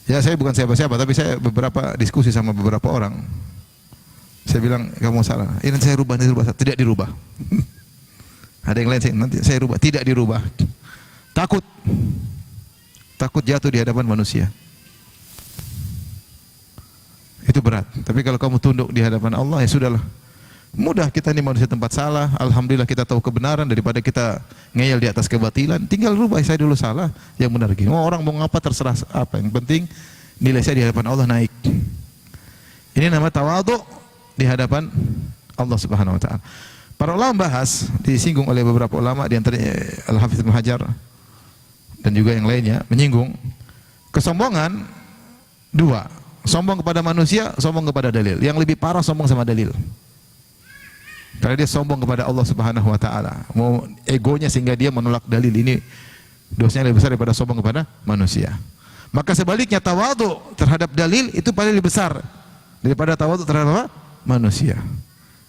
Ya, saya bukan siapa-siapa, tapi saya beberapa diskusi sama beberapa orang. Saya bilang, kamu salah. Ini saya rubah, tidak dirubah. Ada yang lain, nanti saya rubah, tidak dirubah. Takut jatuh di hadapan manusia. Itu berat. Tapi kalau kamu tunduk di hadapan Allah, ya sudahlah. Mudah, kita ini manusia tempat salah. Alhamdulillah kita tahu kebenaran daripada kita ngeyel di atas kebatilan. Tinggal rubah, saya dulu salah, yang benar gini. Orang mau ngapa terserah apa. Yang penting nilai saya di hadapan Allah naik. Ini nama tawadhu di hadapan Allah Subhanahu wa taala. Para ulama bahas, disinggung oleh beberapa ulama, di antaranya Al-Hafidz Ibnu Hajar dan juga yang lainnya, menyinggung kesombongan dua. Sombong kepada manusia, sombong kepada dalil. Yang lebih parah sombong sama dalil. Karena dia sombong kepada Allah Subhanahu wa taala. Mau egonya sehingga dia menolak dalil, ini dosanya lebih besar daripada sombong kepada manusia. Maka sebaliknya tawadhu terhadap dalil itu paling lebih besar daripada tawadhu terhadap apa? Manusia.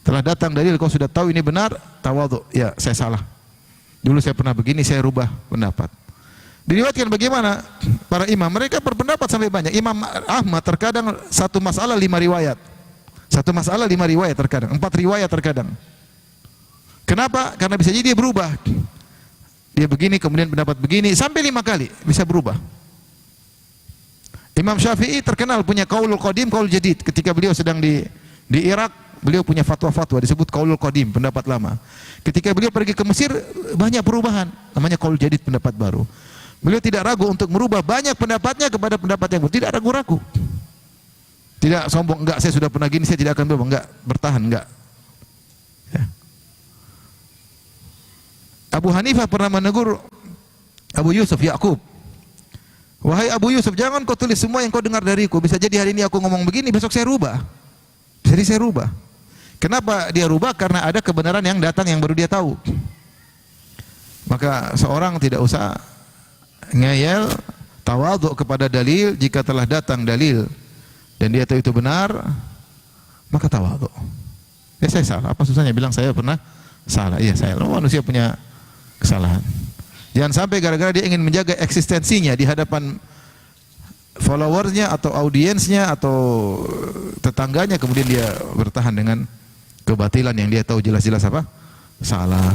Telah datang dalil, kau sudah tahu ini benar, tawadhu. Ya, saya salah. Dulu saya pernah begini, saya rubah pendapat. Diriwayatkan bagaimana para imam, mereka berpendapat sampai banyak. Imam Ahmad terkadang satu masalah 5 riwayat. Satu masalah 5 riwayat terkadang, 4 riwayat terkadang. Kenapa? Karena bisa jadi dia berubah. Dia begini, kemudian pendapat begini, sampai 5 kali bisa berubah. Imam Syafi'i terkenal punya qaulul qadim, qaul jadid. Ketika beliau sedang di Irak, beliau punya fatwa-fatwa disebut qaulul qadim, pendapat lama. Ketika beliau pergi ke Mesir, banyak perubahan, namanya qaul jadid, pendapat baru. Beliau tidak ragu untuk merubah banyak pendapatnya kepada pendapat yang baru, tidak ragu-ragu. Tidak sombong, enggak, saya sudah pernah gini, saya tidak akan berubah, enggak, bertahan, enggak. Ya. Abu Hanifah pernah menegur Abu Yusuf, Ya'qub. Wahai Abu Yusuf, jangan kau tulis semua yang kau dengar dariku. Bisa jadi hari ini aku ngomong begini, besok saya rubah. Jadi saya rubah. Kenapa dia rubah? Karena ada kebenaran yang datang yang baru dia tahu. Maka seorang tidak usah ngeyel, tawadhu kepada dalil. Jika telah datang dalil dan dia tahu itu benar, maka tawadhu. Ya, saya salah, apa susahnya bilang saya pernah salah? Iya, saya manusia punya kesalahan. Jangan sampai gara-gara dia ingin menjaga eksistensinya di hadapan followersnya atau audiensnya atau tetangganya, kemudian dia bertahan dengan kebatilan yang dia tahu jelas-jelas apa? Salah.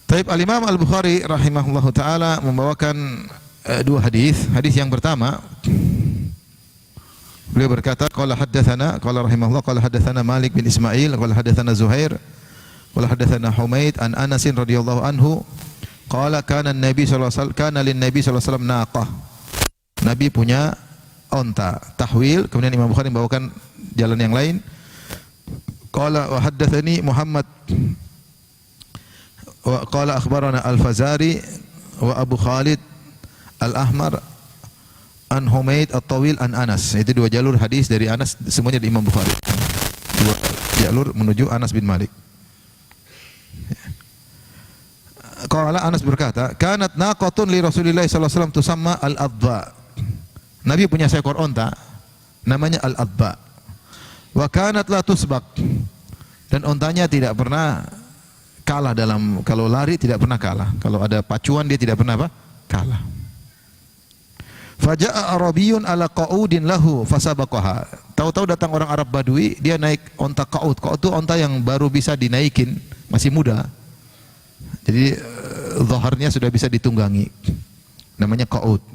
Taib Al-Imam Al-Bukhari rahimahullahu taala membawakan 2 hadis. Hadis yang pertama Beliau berkata, qala rahimahullah, qala haddatsana Malik bin Ismail, qala haddatsana Zuhair, qala haddatsana Humaid an Anas radhiyallahu anhu, qala kana an-nabi sallallahu alaihi wasallam, kana lin-nabi sallallahu alaihi wasallam naqah. Nabi punya onta. Tahwil, kemudian Imam Bukhari membawakan jalan yang lain. Qala wa haddatsani Muhammad wa qala akhbarana Al-Fazari wa Abu Khalid Al-Ahmar an Humaid At-Tawil an Anas. Itu dua jalur hadis dari Anas, semuanya di Imam Bukhari. Dua jalur menuju Anas bin Malik. Qala Anas berkata, kanat naqatun li Rasulillah sallallahu alaihi wasallam tusamma al-adba. Nabi punya seekor onta namanya al-adba. Wa kanat la tusbaq. Dan ontanya tidak pernah kalah dalam, kalau lari tidak pernah kalah. Kalau ada pacuan dia tidak pernah apa? Kalah. Faja'a Arabiyyun ala qa'udin lahu fasabaqaha. Tahu-tahu datang orang Arab Badui, dia naik onta qa'ud. Qa'ud itu onta yang baru bisa dinaikin, masih muda. Jadi zaharnya sudah bisa ditunggangi. Namanya qa'ud.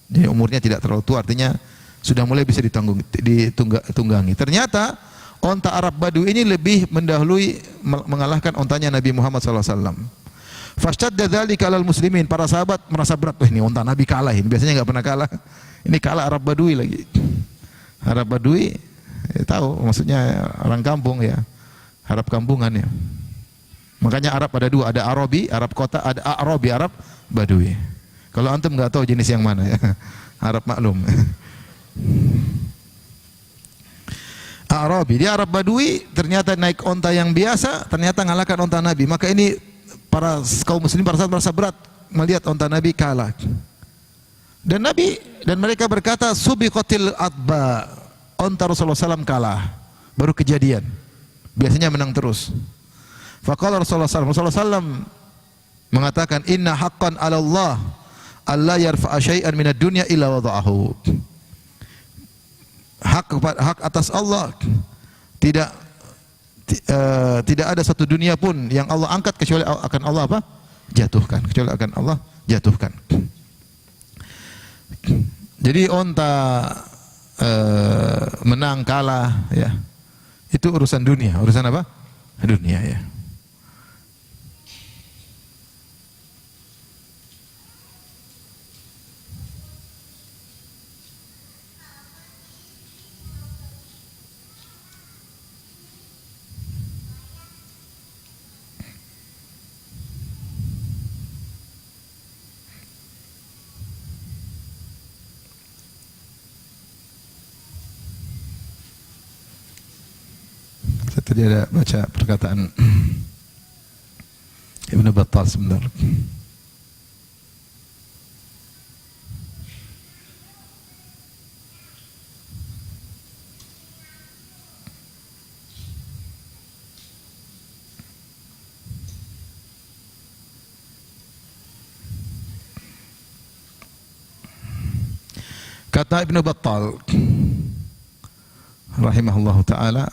Jadi umurnya tidak terlalu tua, artinya sudah mulai bisa ditunggangi. Ternyata onta Arab Badui ini lebih mendahului, mengalahkan ontanya Nabi Muhammad SAW. Fashtadda dzalika 'alal muslimin, para sahabat merasa berat, ini onta Nabi kalah ini, biasanya enggak pernah kalah. Ini kalah Arab Badui lagi. Arab Badui ya, tahu maksudnya orang kampung ya. Arab kampungan ya. Makanya Arab ada dua, ada Arabi, Arab kota, ada Arabi, Arab Badui. Kalau antum enggak tahu jenis yang mana ya. Arab maklum. Arabi, dia Arab Badui, ternyata naik onta yang biasa, ternyata ngalahkan onta Nabi. Maka ini para kaum muslim, para sahabat merasa berat melihat onta Nabi kalah. Dan mereka berkata, subiqatil adba, onta Rasulullah SAW kalah, baru kejadian. Biasanya menang terus. Faqala Rasulullah SAW mengatakan, inna haqqan 'ala Allah alla yarfa'a syai'an minad dunya illa wada'ahu. Hak atas Allah, tidak ada satu dunia pun yang Allah angkat kecuali akan Allah apa? Jatuhkan, kecuali akan Allah jatuhkan. Jadi onta menang kalah ya, itu urusan dunia. Urusan apa? Dunia ya. Tadi ada baca perkataan Ibnu Battal sebentar. Kata Ibnu Battal rahimahullahu taala,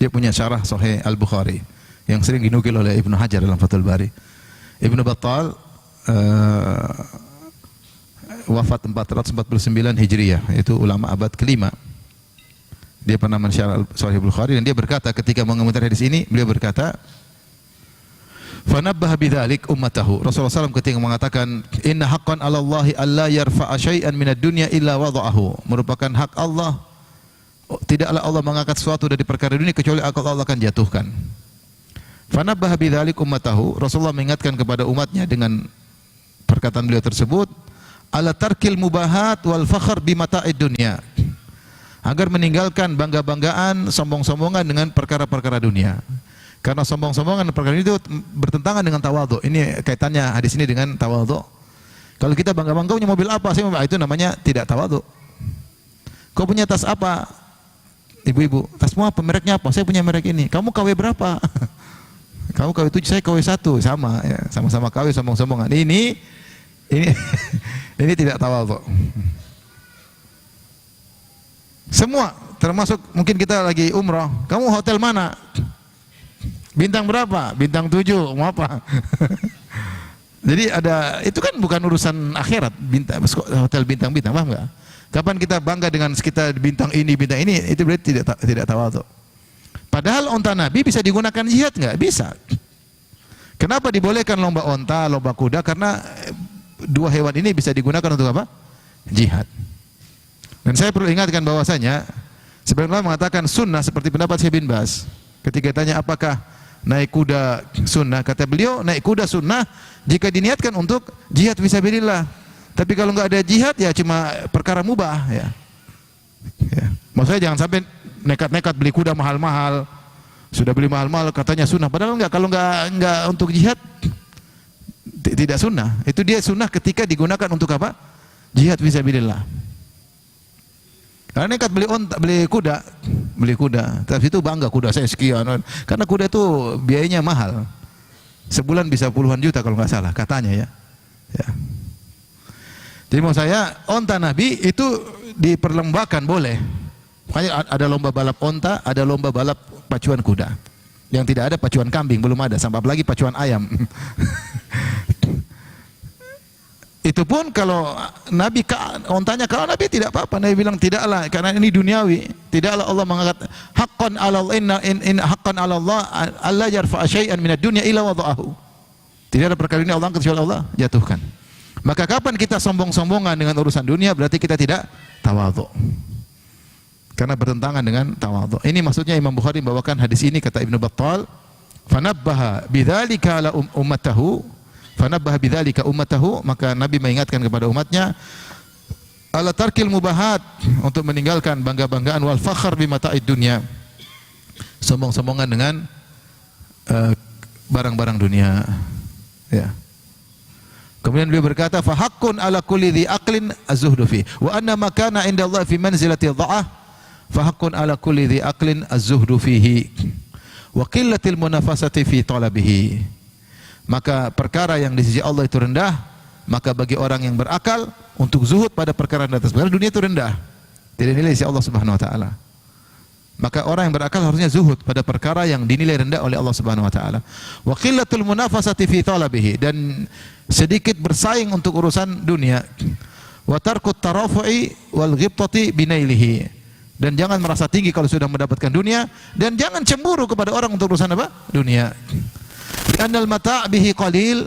dia punya syarah Sahih Al-Bukhari yang sering dinukil oleh Ibnu Hajar dalam Fathul Bari. Ibnu Battal wafat 449 Hijriyah, itu ulama abad kelima. Dia pernah mensyarah Sahih Al-Bukhari dan dia berkata ketika mengomentari hadis ini, beliau berkata, "Fanabbaha bidzalik ummatahu." Rasulullah SAW ketika mengatakan, "Inna haqqan 'ala Allahi alla yarfa'a syai'an minad dunya illa wada'ahu." Merupakan hak Allah, tidaklah Allah mengangkat sesuatu dari perkara dunia kecuali Allah akan jatuhkan. Fanabbaha bidzalik ummatahu. Rasulullah mengingatkan kepada umatnya dengan perkataan beliau tersebut, ala tarkil mubahat wal fakhr bimata'id dunya. Agar meninggalkan bangga-banggaan, sombong-sombongan dengan perkara-perkara dunia. Karena sombong-sombongan perkara itu bertentangan dengan tawadhu. Ini kaitannya hadis ini dengan tawadhu. Kalau kita bangga-bangga punya mobil apa, itu namanya tidak tawadhu. Kau punya tas apa? Ibu-ibu, tasmu apa? Mereknya apa? Saya punya merek ini. Kamu KW berapa? Kamu KW 7, saya KW 1. Sama ya, sama-sama KW, sombong-sombongan. Ini tidak tawadhu. Semua, termasuk mungkin kita lagi umrah. Kamu hotel mana? Bintang berapa? Bintang 7. Mau apa? Jadi itu kan bukan urusan akhirat, bintang, hotel bintang-bintang, paham nggak? Kapan kita bangga dengan kita bintang ini, itu berarti tidak tawadhu. Padahal onta Nabi bisa digunakan jihad nggak? Bisa. Kenapa dibolehkan lomba onta, lomba kuda? Karena dua hewan ini bisa digunakan untuk apa? Jihad. Dan saya perlu ingatkan bahwasanya sebagian ulama mengatakan sunnah seperti pendapat Syekh bin Baz. Ketika ditanya apakah naik kuda sunnah, kata beliau naik kuda sunnah jika diniatkan untuk jihad fisabilillah. Tapi kalau nggak ada jihad ya cuma perkara mubah ya. Maksudnya jangan sampai nekat-nekat beli kuda mahal-mahal. Sudah beli mahal-mahal katanya sunnah, padahal enggak. Kalau enggak untuk jihad tidak sunnah. Itu dia sunnah ketika digunakan untuk apa? Jihad fisabilillah. Karena nekat beli kuda, tapi itu bangga kuda saya sekian. Karena kuda itu biayanya mahal. Sebulan bisa puluhan juta kalau nggak salah katanya ya. Jadi mau saya onta Nabi itu diperlombakan boleh. Makanya ada lomba balap onta, ada lomba balap pacuan kuda. Yang tidak ada pacuan kambing, belum ada, sampai apalagi pacuan ayam. Itu pun kalau Nabi ontanya, kalau Nabi tidak apa-apa. Nabi bilang tidaklah, karena ini duniawi. Tidaklah Allah mengangkat haqqan 'ala Allah alla yarfa'a syai'an minad dunya illa wada'ahu. Tidak ada perkara ini Allah angkat kecuali Allah jatuhkan. Maka kapan kita sombong-sombongan dengan urusan dunia, berarti kita tidak tawadhu. Karena bertentangan dengan tawadhu. Ini maksudnya Imam Bukhari membawakan hadis ini, kata Ibnu Battal, fanabbaha bidzalika ala ummatahu, maka Nabi mengingatkan kepada umatnya ala tarkil mubahat, untuk meninggalkan bangga-banggaan, wal fakhr bi mata'id dunya, sombong-sombongan dengan barang-barang dunia ya. Kemudian beliau berkata fa haqqun ala kulli dhi aqlin az-zuhdu fi wa anna ma kana inda Allah fi manzilati dha'ah fa haqqun ala kulli dhi aqlin az-zuhdu fihi wa qillatil munafasati fi talabihi. Maka perkara yang di sisi Allah itu rendah, maka bagi orang yang berakal untuk zuhud pada perkara di atas. Karena dunia itu rendah, tidak nilai di sisi Allah Subhanahu wa taala. Maka orang yang berakal harusnya zuhud pada perkara yang dinilai rendah oleh Allah Subhanahu wa taala. Wa qillatul munafasati fi talabihi, dan sedikit bersaing untuk urusan dunia. Wa tarkut tarafu'i wal ghibtati binailihi, dan jangan merasa tinggi kalau sudah mendapatkan dunia, dan jangan cemburu kepada orang untuk urusan apa? Dunia. Li'annal mata' bihi qalil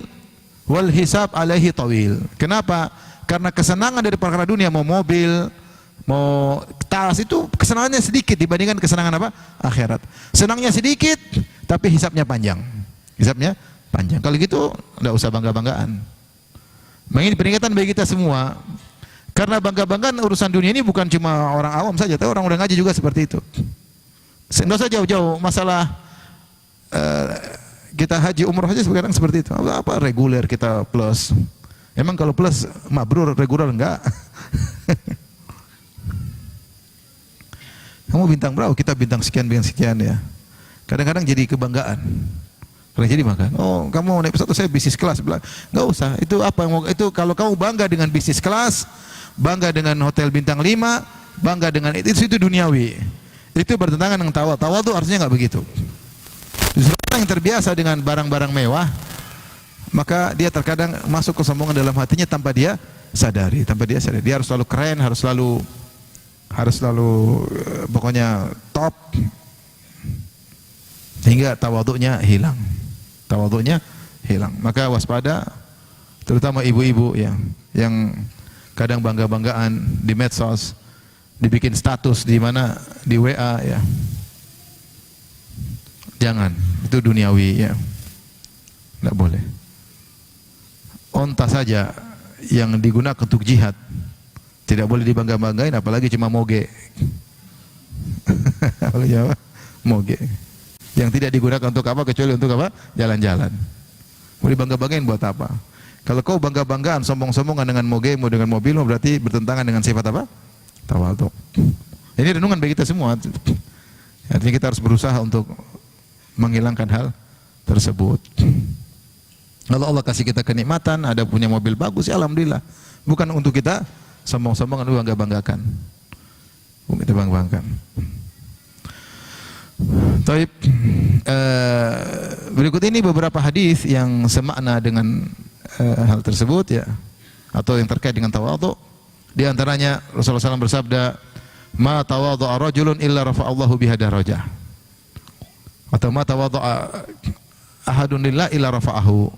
wal hisab alaihi tawil. Kenapa? Karena kesenangan dari perkara dunia, mau mobil, mau tas, itu kesenangannya sedikit dibandingkan kesenangan apa? Akhirat. Senangnya sedikit tapi hisabnya panjang. Hisabnya panjang. Kalau gitu enggak usah bangga-banggaan. Ini peringatan bagi kita semua. Karena bangga-banggaan urusan dunia ini bukan cuma orang awam saja, tapi orang udah ngaji juga seperti itu. Enggak usah jauh-jauh masalah kita haji umroh aja sekarang seperti itu. Apa reguler kita plus? Emang kalau plus mabrur, reguler enggak? Kamu bintang berapa? Kita bintang sekian ya. Kadang-kadang jadi kebanggaan. Kalau jadi makan, oh kamu mau naik pesawat, saya bisnis kelas. Enggak usah. Itu apa? Itu kalau kamu bangga dengan bisnis kelas, bangga dengan hotel bintang 5, bangga dengan itu duniawi. Itu bertentangan dengan tawadhu. Tawadhu harusnya enggak begitu. Justru orang yang terbiasa dengan barang-barang mewah, maka dia terkadang masuk kesombongan dalam hatinya tanpa dia sadari. Dia harus selalu keren, harus selalu pokoknya top, hingga tawadhunya hilang. Maka waspada, terutama ibu-ibu yang kadang bangga-banggaan di medsos, dibikin status di mana, di WA ya. Jangan, itu duniawi ya. Tidak boleh. Onta saja yang digunakan untuk jihad tidak boleh dibangga-banggain, apalagi cuma moge. Apalagi apa? Moge. Yang tidak digunakan untuk apa kecuali untuk apa? Jalan-jalan. Mau dibangga-banggain buat apa? Kalau kau bangga-banggaan, sombong-sombongan dengan mogemu, dengan mobilmu, berarti bertentangan dengan sifat apa? Tawadhu. Ini renungan bagi kita semua. Artinya kita harus berusaha untuk menghilangkan hal tersebut. Kalau Allah kasih kita kenikmatan, ada punya mobil bagus, ya alhamdulillah. Bukan untuk kita sombong-sombongan, bangga-banggakan. Kita bangga-banggakan. Taib. Berikut ini beberapa hadis yang semakna dengan hal tersebut ya, atau yang terkait dengan tawadhu. Di antaranya Rasulullah SAW bersabda, "Ma tawadhu'a rajulun illa rafa'allahu biha darajah." Atau "Ma tawadhu'a ahadun lillah illa rafa'ahu."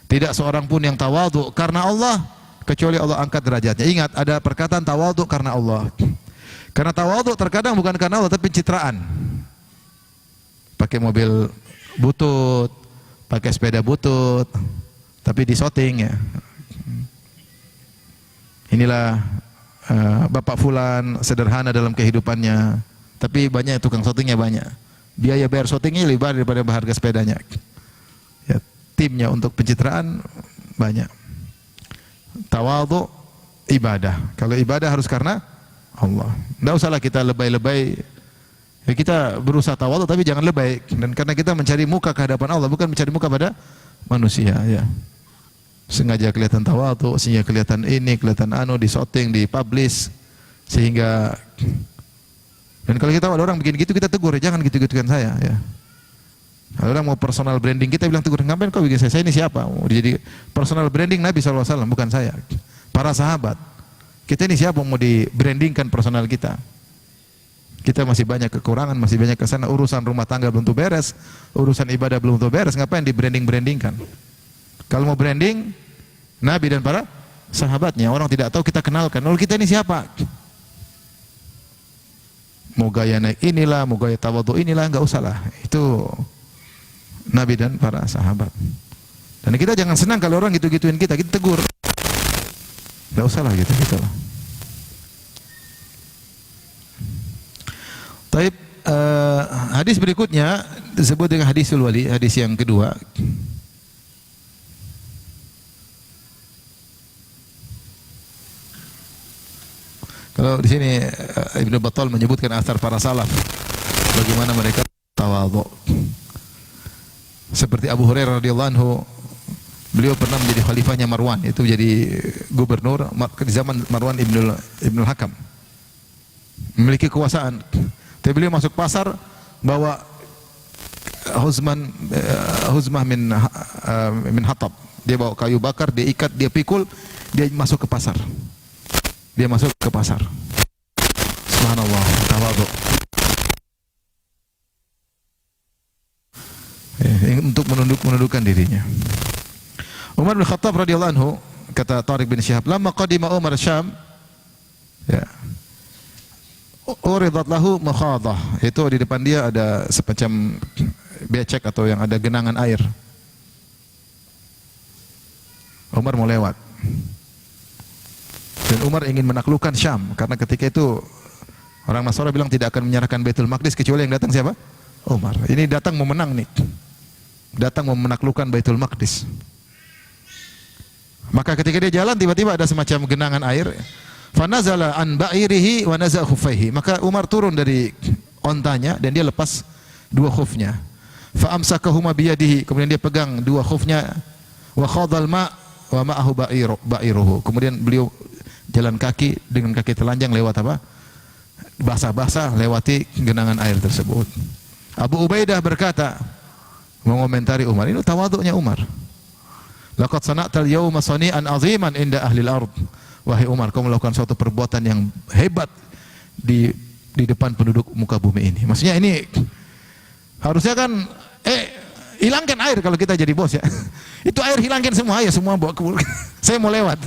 Tidak seorang pun yang tawadhu karena Allah kecuali Allah angkat derajatnya. Ingat, ada perkataan tawadhu karena Allah. Karena tawadhu terkadang bukan karena Allah tapi pencitraan. Pakai mobil butut, pakai sepeda butut, tapi di shooting ya. Inilah Bapak Fulan sederhana dalam kehidupannya, tapi banyak tukang shootingnya banyak. Biaya bayar shootingnya lebih besar daripada harga sepedanya. Ya, timnya untuk pencitraan banyak. Tawadhu ibadah. Kalau ibadah harus karena Allah. Tidak usahlah kita lebay-lebay. Ya, kita berusaha tawadhu tapi jangan lebay. Dan karena kita mencari muka ke hadapan Allah, bukan mencari muka pada manusia. Ya. Sengaja kelihatan tawadhu, sehingga kelihatan ini, kelihatan di shooting, di publish, sehingga. Dan kalau kita ada orang bikin gitu, kita tegur, jangan gitu-gitukan saya. Ya. Kalau orang mau personal branding, kita bilang tegur, ngapain kau bikin saya? Saya ini siapa? Mau jadi personal branding Nabi SAW, bukan saya. Para sahabat. Kita ini siapa mau di brandingkan personal kita? Kita masih banyak kekurangan, masih banyak kesana, urusan rumah tangga belum tuh beres, urusan ibadah belum tuh beres, ngapain di branding-brandingkan? Kalau mau branding, Nabi dan para sahabatnya, orang tidak tahu kita kenalkan. Lalu kita ini siapa? Mau gaya naik inilah, mau gaya tawadhu inilah, enggak usahlah. Itu Nabi dan para sahabat. Dan kita jangan senang kalau orang gitu-gituin kita tegur. Enggak usahlah gitu-gitu lah. Taib, hadis berikutnya disebut dengan hadisul wali, hadis yang kedua. Kalau di sini Ibnu Battal menyebutkan asar para salaf bagaimana mereka tawadhu. Seperti Abu Hurairah radhiyallahu anhu, beliau pernah menjadi khalifahnya Marwan, itu jadi gubernur di zaman Marwan Ibnul Hakam. Memiliki kekuasaan. Tapi beliau masuk pasar bawa huzmah min hatab. Dia bawa kayu bakar, dia ikat, dia pikul, dia masuk ke pasar. Dia masuk ke pasar. Subhanallah, tawadhu. Untuk menundukkan dirinya. Umar bin Khattab radhiyallahu anhu, kata Tariq bin Syihab, "Lamma qadima Umar Syam, ya, uridat lahu makhadah." Itu di depan dia ada semacam becek atau yang ada genangan air. Umar mau lewat. Dan Umar ingin menaklukkan Syam karena ketika itu orang Nasrani bilang tidak akan menyerahkan Baitul Maqdis kecuali yang datang siapa? Umar. Ini datang mau menang nih. Datang mau menaklukkan Baitul Maqdis. Maka ketika dia jalan tiba-tiba ada semacam genangan air. Fanazala an ba'irihi wa naza khuffaihi. Maka Umar turun dari ontanya dan dia lepas dua khufnya. Fa amsakahuma biyadihi. Kemudian dia pegang dua khufnya. Wa khadal ma wa ma'ahu ba'iruhu. Kemudian beliau jalan kaki dengan kaki telanjang lewat apa? Basah-basah lewati genangan air tersebut. Abu Ubaidah berkata, mengomentari Umar, ini tawadhu'nya Umar. Laqad sana'tal yawma sani'an 'aziman inda ahli al-ard. Wahai Umar, kau melakukan suatu perbuatan yang hebat di depan penduduk muka bumi ini. Maksudnya ini harusnya kan hilangkan air kalau kita jadi bos ya. Itu air hilangkan semua, ya semua bawa ke saya mau lewat.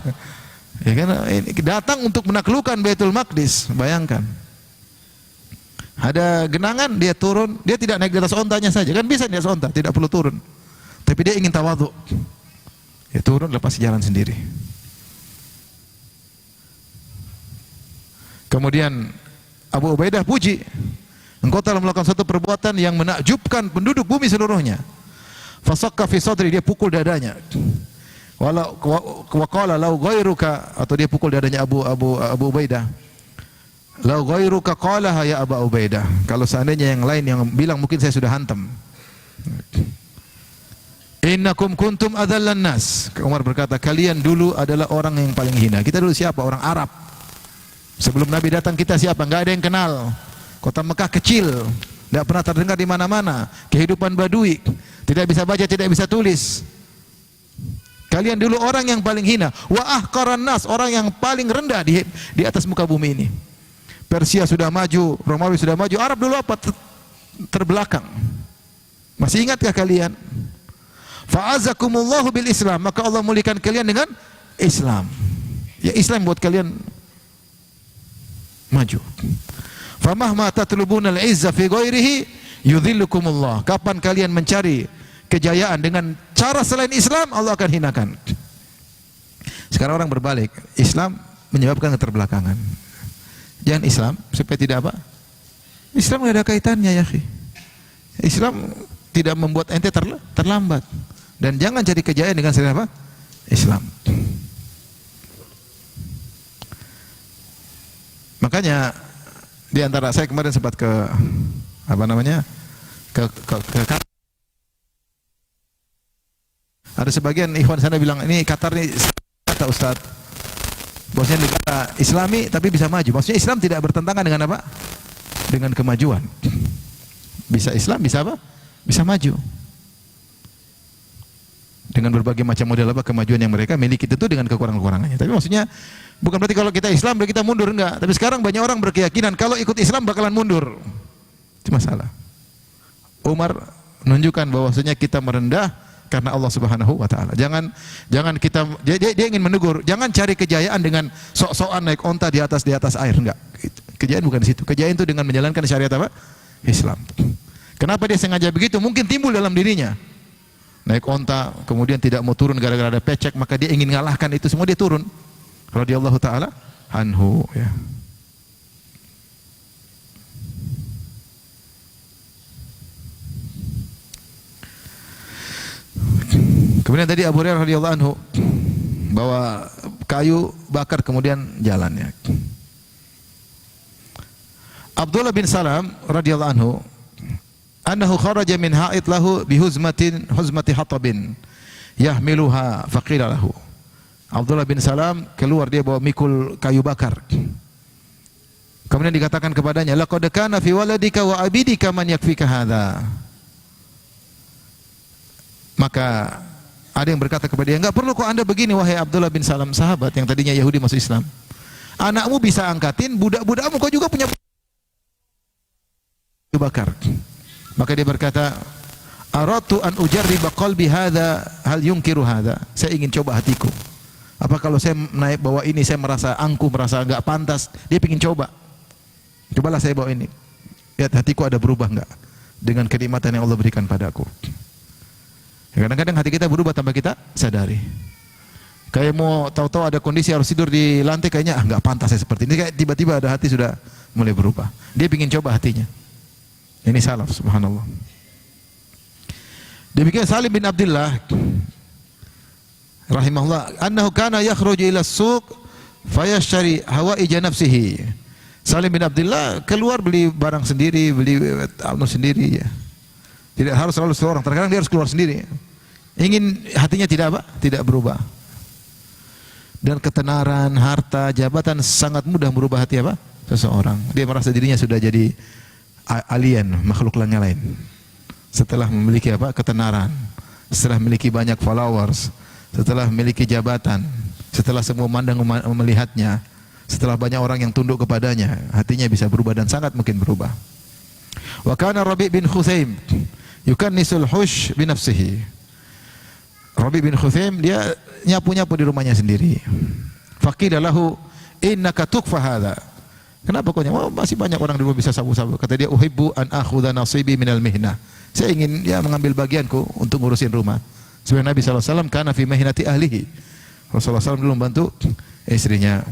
Ya kan, ini datang untuk menaklukkan Baitul Maqdis, bayangkan. Ada genangan, dia turun, dia tidak naik di atas ontanya saja, kan bisa di atas onta, tidak perlu turun. Tapi dia ingin tawadhu. Ya turun lepas jalan sendiri. Kemudian Abu Ubaidah puji, engkau telah melakukan satu perbuatan yang menakjubkan penduduk bumi seluruhnya. Fasakka fi sadri, dia pukul dadanya. Walau waqala lau ghairuka, atau dia pukul dadanya Abu Ubaidah. Lau ghairuka qalaha ya Abu Ubaidah. Kalau seandainya yang lain yang bilang mungkin saya sudah hantam. Innakum kuntum adzallan nas. Umar berkata, kalian dulu adalah orang yang paling hina. Kita dulu siapa? Orang Arab. Sebelum Nabi datang kita siapa? Enggak ada yang kenal. Kota Mekah kecil, tidak pernah terdengar di mana-mana. Kehidupan badui, tidak bisa baca, tidak bisa tulis. Kalian dulu orang yang paling hina, wa ahqaran nas, orang yang paling rendah di atas muka bumi ini. Persia sudah maju, Romawi sudah maju, Arab dulu apa? Terbelakang. Masih ingatkah kalian? Fa'azakumullahu bil Islam, maka Allah muliakan kalian dengan Islam. Ya, Islam buat kalian maju. Famahma tatlubuna al-izza fi ghairihi yudhillukumullah. Kapan kalian mencari kejayaan dengan cara selain Islam, Allah akan hinakan. Sekarang orang berbalik, Islam menyebabkan keterbelakangan. Jangan Islam supaya tidak apa? Islam tidak ada kaitannya, ya akhi. Islam tidak membuat ente terlambat. Dan jangan cari kejayaan dengan selain apa? Islam. Makanya di antara saya kemarin sempat ke apa namanya? ke ada sebagian ikhwan sana bilang, ini Qatar ini kata Ustaz, bosnya negara Islami tapi bisa maju. Maksudnya Islam tidak bertentangan dengan apa? Dengan kemajuan. Bisa Islam, bisa apa? Bisa maju. Dengan berbagai macam model apa kemajuan yang mereka miliki, tentu dengan kekurangan-kekurangannya. Tapi maksudnya bukan berarti kalau kita Islam berarti kita mundur, enggak. Tapi sekarang banyak orang berkeyakinan kalau ikut Islam bakalan mundur. Itu masalah. Umar menunjukkan bahwasanya kita merendah karena Allah Subhanahu wa taala. Jangan kita dia ingin menegur, jangan cari kejayaan dengan sok-sokan naik onta di atas air, enggak. Kejayaan bukan di situ. Kejayaan itu dengan menjalankan syariat apa? Islam. Kenapa dia sengaja begitu? Mungkin timbul dalam dirinya. Naik onta, kemudian tidak mau turun gara-gara ada pecek, maka dia ingin mengalahkan itu semua, dia turun. Radhiyallahu taala anhu, ya. Kemudian tadi Abu Hurairah radhiyallahu anhu bawa kayu bakar kemudian jalannya. Abdullah bin Salam radhiyallahu anhu annahu kharaja min ha'id lahu huzmati hatabin yahmiluha faqila lahu. Abdullah bin Salam keluar, dia bawa mikul kayu bakar. Kemudian dikatakan kepadanya, laqad kana fi waladika wa abidika man yakfika hadza. Maka ada yang berkata kepada dia, enggak perlu kok anda begini wahai Abdullah bin Salam, sahabat yang tadinya Yahudi masuk Islam. Anakmu bisa angkatin, budak-budakmu kau juga punya bakar. Maka dia berkata, aratu an ujarriba qalbi hadza hal yunkiru hadza. Saya ingin coba hatiku. Apa kalau saya naik bawa ini saya merasa angkuh, merasa enggak pantas. Dia ingin coba. Cobalah saya bawa ini. Lihat hatiku ada berubah enggak dengan kenikmatan yang Allah berikan padaku. Kadang-kadang hati kita berubah tanpa kita sadari. Kayak mau tahu-tahu ada kondisi harus tidur di lantai, kayaknya enggak pantas saya seperti ini. Kayak tiba-tiba ada hati sudah mulai berubah. Dia ingin coba hatinya. Ini salaf, subhanallah. Demikian Salim bin Abdullah rahimahullah, annahu kana yakhruju ila as-suq fayashtari hawaij nafsihi. Salim bin Abdullah keluar beli barang sendiri, beli anu sendiri, ya. Tidak harus selalu seorang, terkadang dia harus keluar sendiri. Ingin hatinya tidak apa? Tidak berubah. Dan ketenaran, harta, jabatan sangat mudah merubah hati apa? Seseorang. Dia merasa dirinya sudah jadi alien, makhluk lain. Setelah memiliki apa? Ketenaran, setelah memiliki banyak followers, setelah memiliki jabatan, setelah semua mandang melihatnya, setelah banyak orang yang tunduk kepadanya, hatinya bisa berubah dan sangat mungkin berubah. Wa kana Rabi' bin Khuthaim yukannisul hush bi nafsihi. Rabi' bin Khuthaim dia nyapu-nyapu di rumahnya sendiri. Faqila lahu innaka tukfa hadza. Kenapa kau nyapu? Masih banyak orang di rumah bisa sabu-sabu. Kata dia, uhibbu an akhudha nasibi minal mihnah. Saya ingin ya mengambil bagianku untuk ngurusin rumah. Sebenarnya Nabi SAW kana fi mihnati ahlihi. Rasulullah SAW dulu membantu istrinya.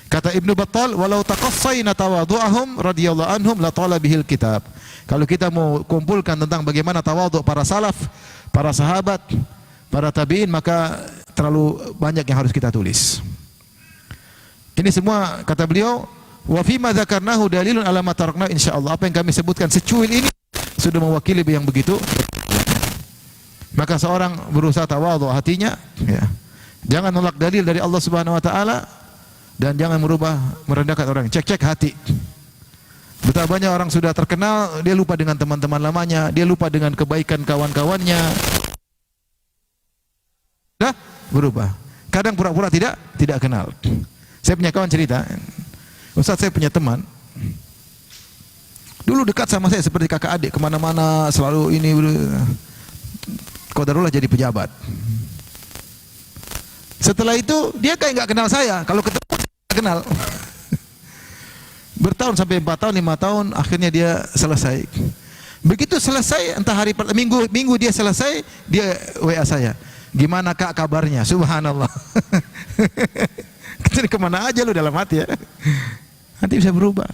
Kata Ibnu Battal, walau taqassayna tawadhu'ahum radhiyallahu anhum la tala bihil kitab. Kalau kita mau kumpulkan tentang bagaimana tawadhu para salaf, para sahabat, para tabi'in, maka terlalu banyak yang harus kita tulis. Ini semua kata beliau, wa fi ma dzakarnahu dalilun ala ma tarakna insyaallah. Apa yang kami sebutkan secuil ini sudah mewakili yang begitu. Maka seorang berusaha tawadhu hatinya, ya. Jangan nolak dalil dari Allah Subhanahu wa taala dan jangan merendahkan orang. Cek hati. Betapa banyak orang sudah terkenal, dia lupa dengan teman-teman lamanya, dia lupa dengan kebaikan kawan-kawannya. Dah berubah. Kadang pura-pura tidak kenal. Saya punya kawan cerita, Ustaz, saya punya teman, dulu dekat sama saya seperti kakak adik, kemana-mana selalu ini, qadarullah jadi pejabat. Setelah itu dia kayak nggak kenal saya, kalau ketemu nggak kenal. Bertahun sampai 4 tahun, 5 tahun, akhirnya dia selesai. Begitu selesai, entah hari minggu dia selesai, dia WA saya. Gimana kak kabarnya? Subhanallah. Kita kemana aja lu dalam hati ya. Nanti bisa berubah.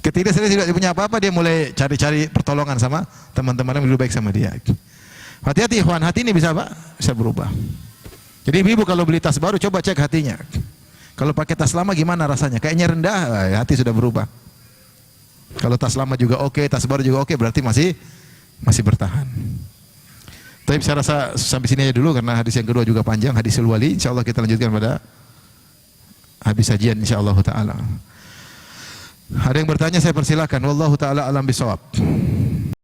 Ketika saya tidak punya apa-apa, dia mulai cari-cari pertolongan sama teman-teman yang lebih baik sama dia. Hati-hati ikhwan, hati ini bisa apa? Bisa berubah. Jadi ibu kalau beli tas baru, coba cek hatinya. Kalau pakai tas lama gimana rasanya? Kayaknya rendah, hati sudah berubah. Kalau tas lama juga oke, tas baru juga oke, berarti masih bertahan. Tapi saya rasa sampai sini aja dulu karena hadis yang kedua juga panjang, hadisul wali. Insyaallah kita lanjutkan pada habis sajian insyaallah taala. Ada yang bertanya, saya persilakan. Wallahu taala alam bisawab.